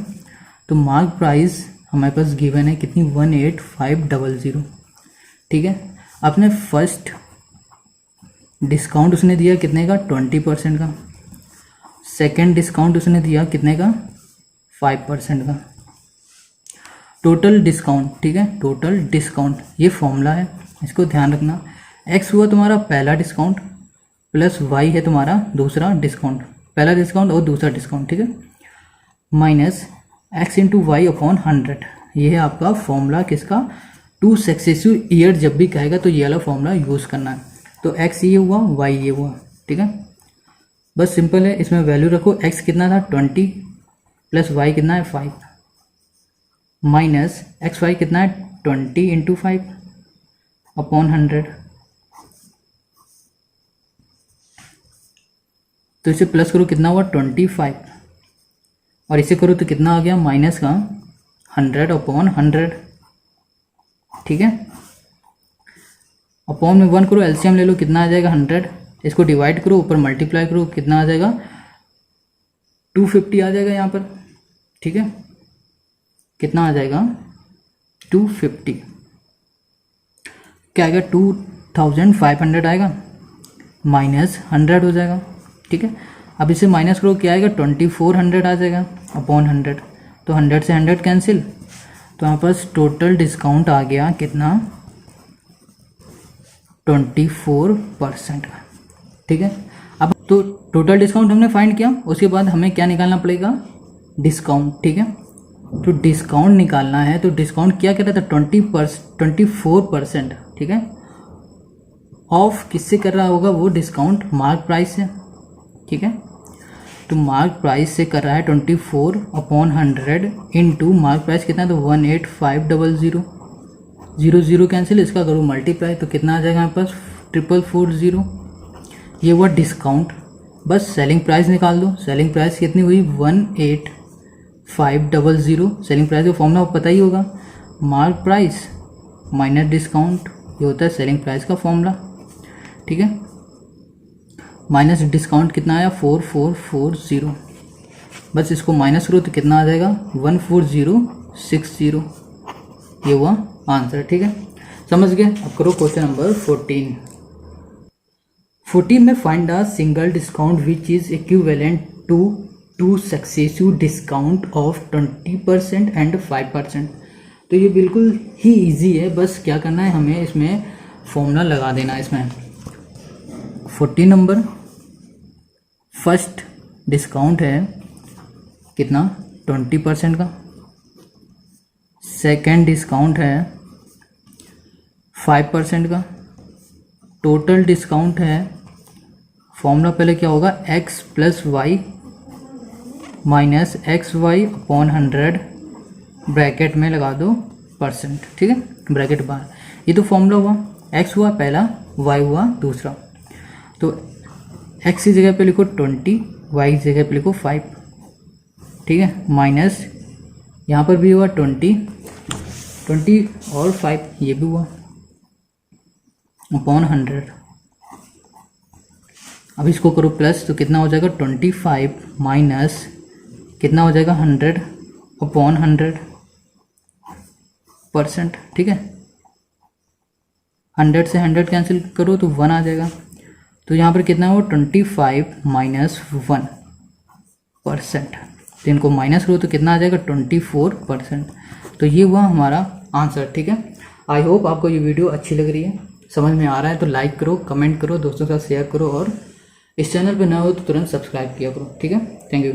तो मार्क प्राइस हमारे पास गिवन है कितनी 18500, ठीक है। आपने फर्स्ट डिस्काउंट उसने दिया कितने का 20% का, सेकंड डिस्काउंट उसने दिया कितने का 5% का, टोटल डिस्काउंट, ठीक है, टोटल डिस्काउंट ये फॉर्मूला है, इसको ध्यान रखना। एक्स हुआ तुम्हारा पहला डिस्काउंट प्लस वाई है तुम्हारा दूसरा डिस्काउंट, पहला डिस्काउंट और दूसरा डिस्काउंट, ठीक है, minus x into y upon 100, ये है आपका फॉर्मूला किसका, 2 सक्सेसिव ईयर जब भी कहेगा तो ये वाला फॉर्मूला यूज़ करना है। तो एक्स ये हुआ, वाई ये हुआ, ठीक है, बस सिंपल है, इसमें वैल्यू रखो, एक्स कितना था 20 प्लस वाई कितना है 5 माइनस एक्स वाई कितना है 20 इंटू 5 अपॉन 100। तो इसे प्लस करो कितना हुआ 25, और इसे करो तो कितना आ गया माइनस का 100 अपॉन 100। ठीक है, अपॉन में 1 करो, एलसीएम ले लो, कितना आ जाएगा 100। इसको डिवाइड करो, ऊपर मल्टीप्लाई करो, कितना आ जाएगा 250 आ जाएगा यहाँ पर। ठीक है, कितना आ जाएगा 250, क्या आएगा 2500 आएगा, माइनस 100 हो जाएगा। ठीक है, अब इसे माइनस करो, क्या आएगा 2400 आ जाएगा अपॉन 100। तो 100 से 100 कैंसिल, तो यहाँ पास टोटल डिस्काउंट आ गया कितना 24% का। ठीक है, अब तो टोटल डिस्काउंट हमने फाइंड किया, उसके बाद हमें क्या निकालना पड़ेगा डिस्काउंट। ठीक है, तो डिस्काउंट निकालना है, तो डिस्काउंट क्या कह रहा था 24%। ठीक है, ऑफ किससे कर रहा होगा वो डिस्काउंट मार्क प्राइस से। ठीक है, तो मार्क प्राइस से कर रहा है 24 अपॉन 100 इंटू मार्क प्राइस कितना है तो 18500, 00 कैंसिल, इसका करो मल्टीप्लाई तो कितना आ जाएगा हमारे पास 4440। ये हुआ डिस्काउंट। बस सेलिंग प्राइस निकाल दो, सेलिंग प्राइस कितनी हुई 18500। सेलिंग प्राइस का फॉर्मूला पता ही होगा, मार्क प्राइस माइनस डिस्काउंट, ये होता है सेलिंग प्राइस का फॉर्मूला। ठीक है, माइनस डिस्काउंट कितना आया 4440। बस इसको माइनस करो तो कितना आ जाएगा 14060। ये हुआ आंसर। ठीक है, समझ गए। अब करो क्वेश्चन नंबर 14 में find the single discount which is equivalent to 2 successive discount of 20% and 5%। तो ये बिल्कुल ही इजी है, बस क्या करना है हमें इसमें फॉर्मूला लगा देना है। इसमें 14 नंबर फर्स्ट डिस्काउंट है कितना 20% का, सेकंड डिस्काउंट है 5% का, टोटल डिस्काउंट है, फॉर्मूला पहले क्या होगा x plus y minus x y upon 100, bracket में लगा दो %। ठीक है, ब्रैकेट बाहर। ये तो फॉर्मूला हुआ, x हुआ पहला, y हुआ दूसरा। तो x की जगह पे लिखो 20, y की जगह पे लिखो 5। ठीक है, माइनस यहाँ पर भी हुआ 20 और 5, ये भी हुआ अपॉन 100। अब इसको करो प्लस तो कितना हो जाएगा 25 माइनस कितना हो जाएगा 100 अपॉन 100%। ठीक है, 100 से 100 कैंसिल करो तो 1 आ जाएगा। तो यहाँ पर कितना हुआ 25 माइनस 1%। तो इनको माइनस करो तो कितना आ जाएगा 24%। तो ये हुआ हमारा आंसर। ठीक है, आई होप आपको ये वीडियो अच्छी लग रही है, समझ में आ रहा है तो लाइक करो, कमेंट करो, दोस्तों के साथ शेयर करो, और इस चैनल पर नए हो तो तुरंत सब्सक्राइब किया करो। ठीक है, थैंक यू।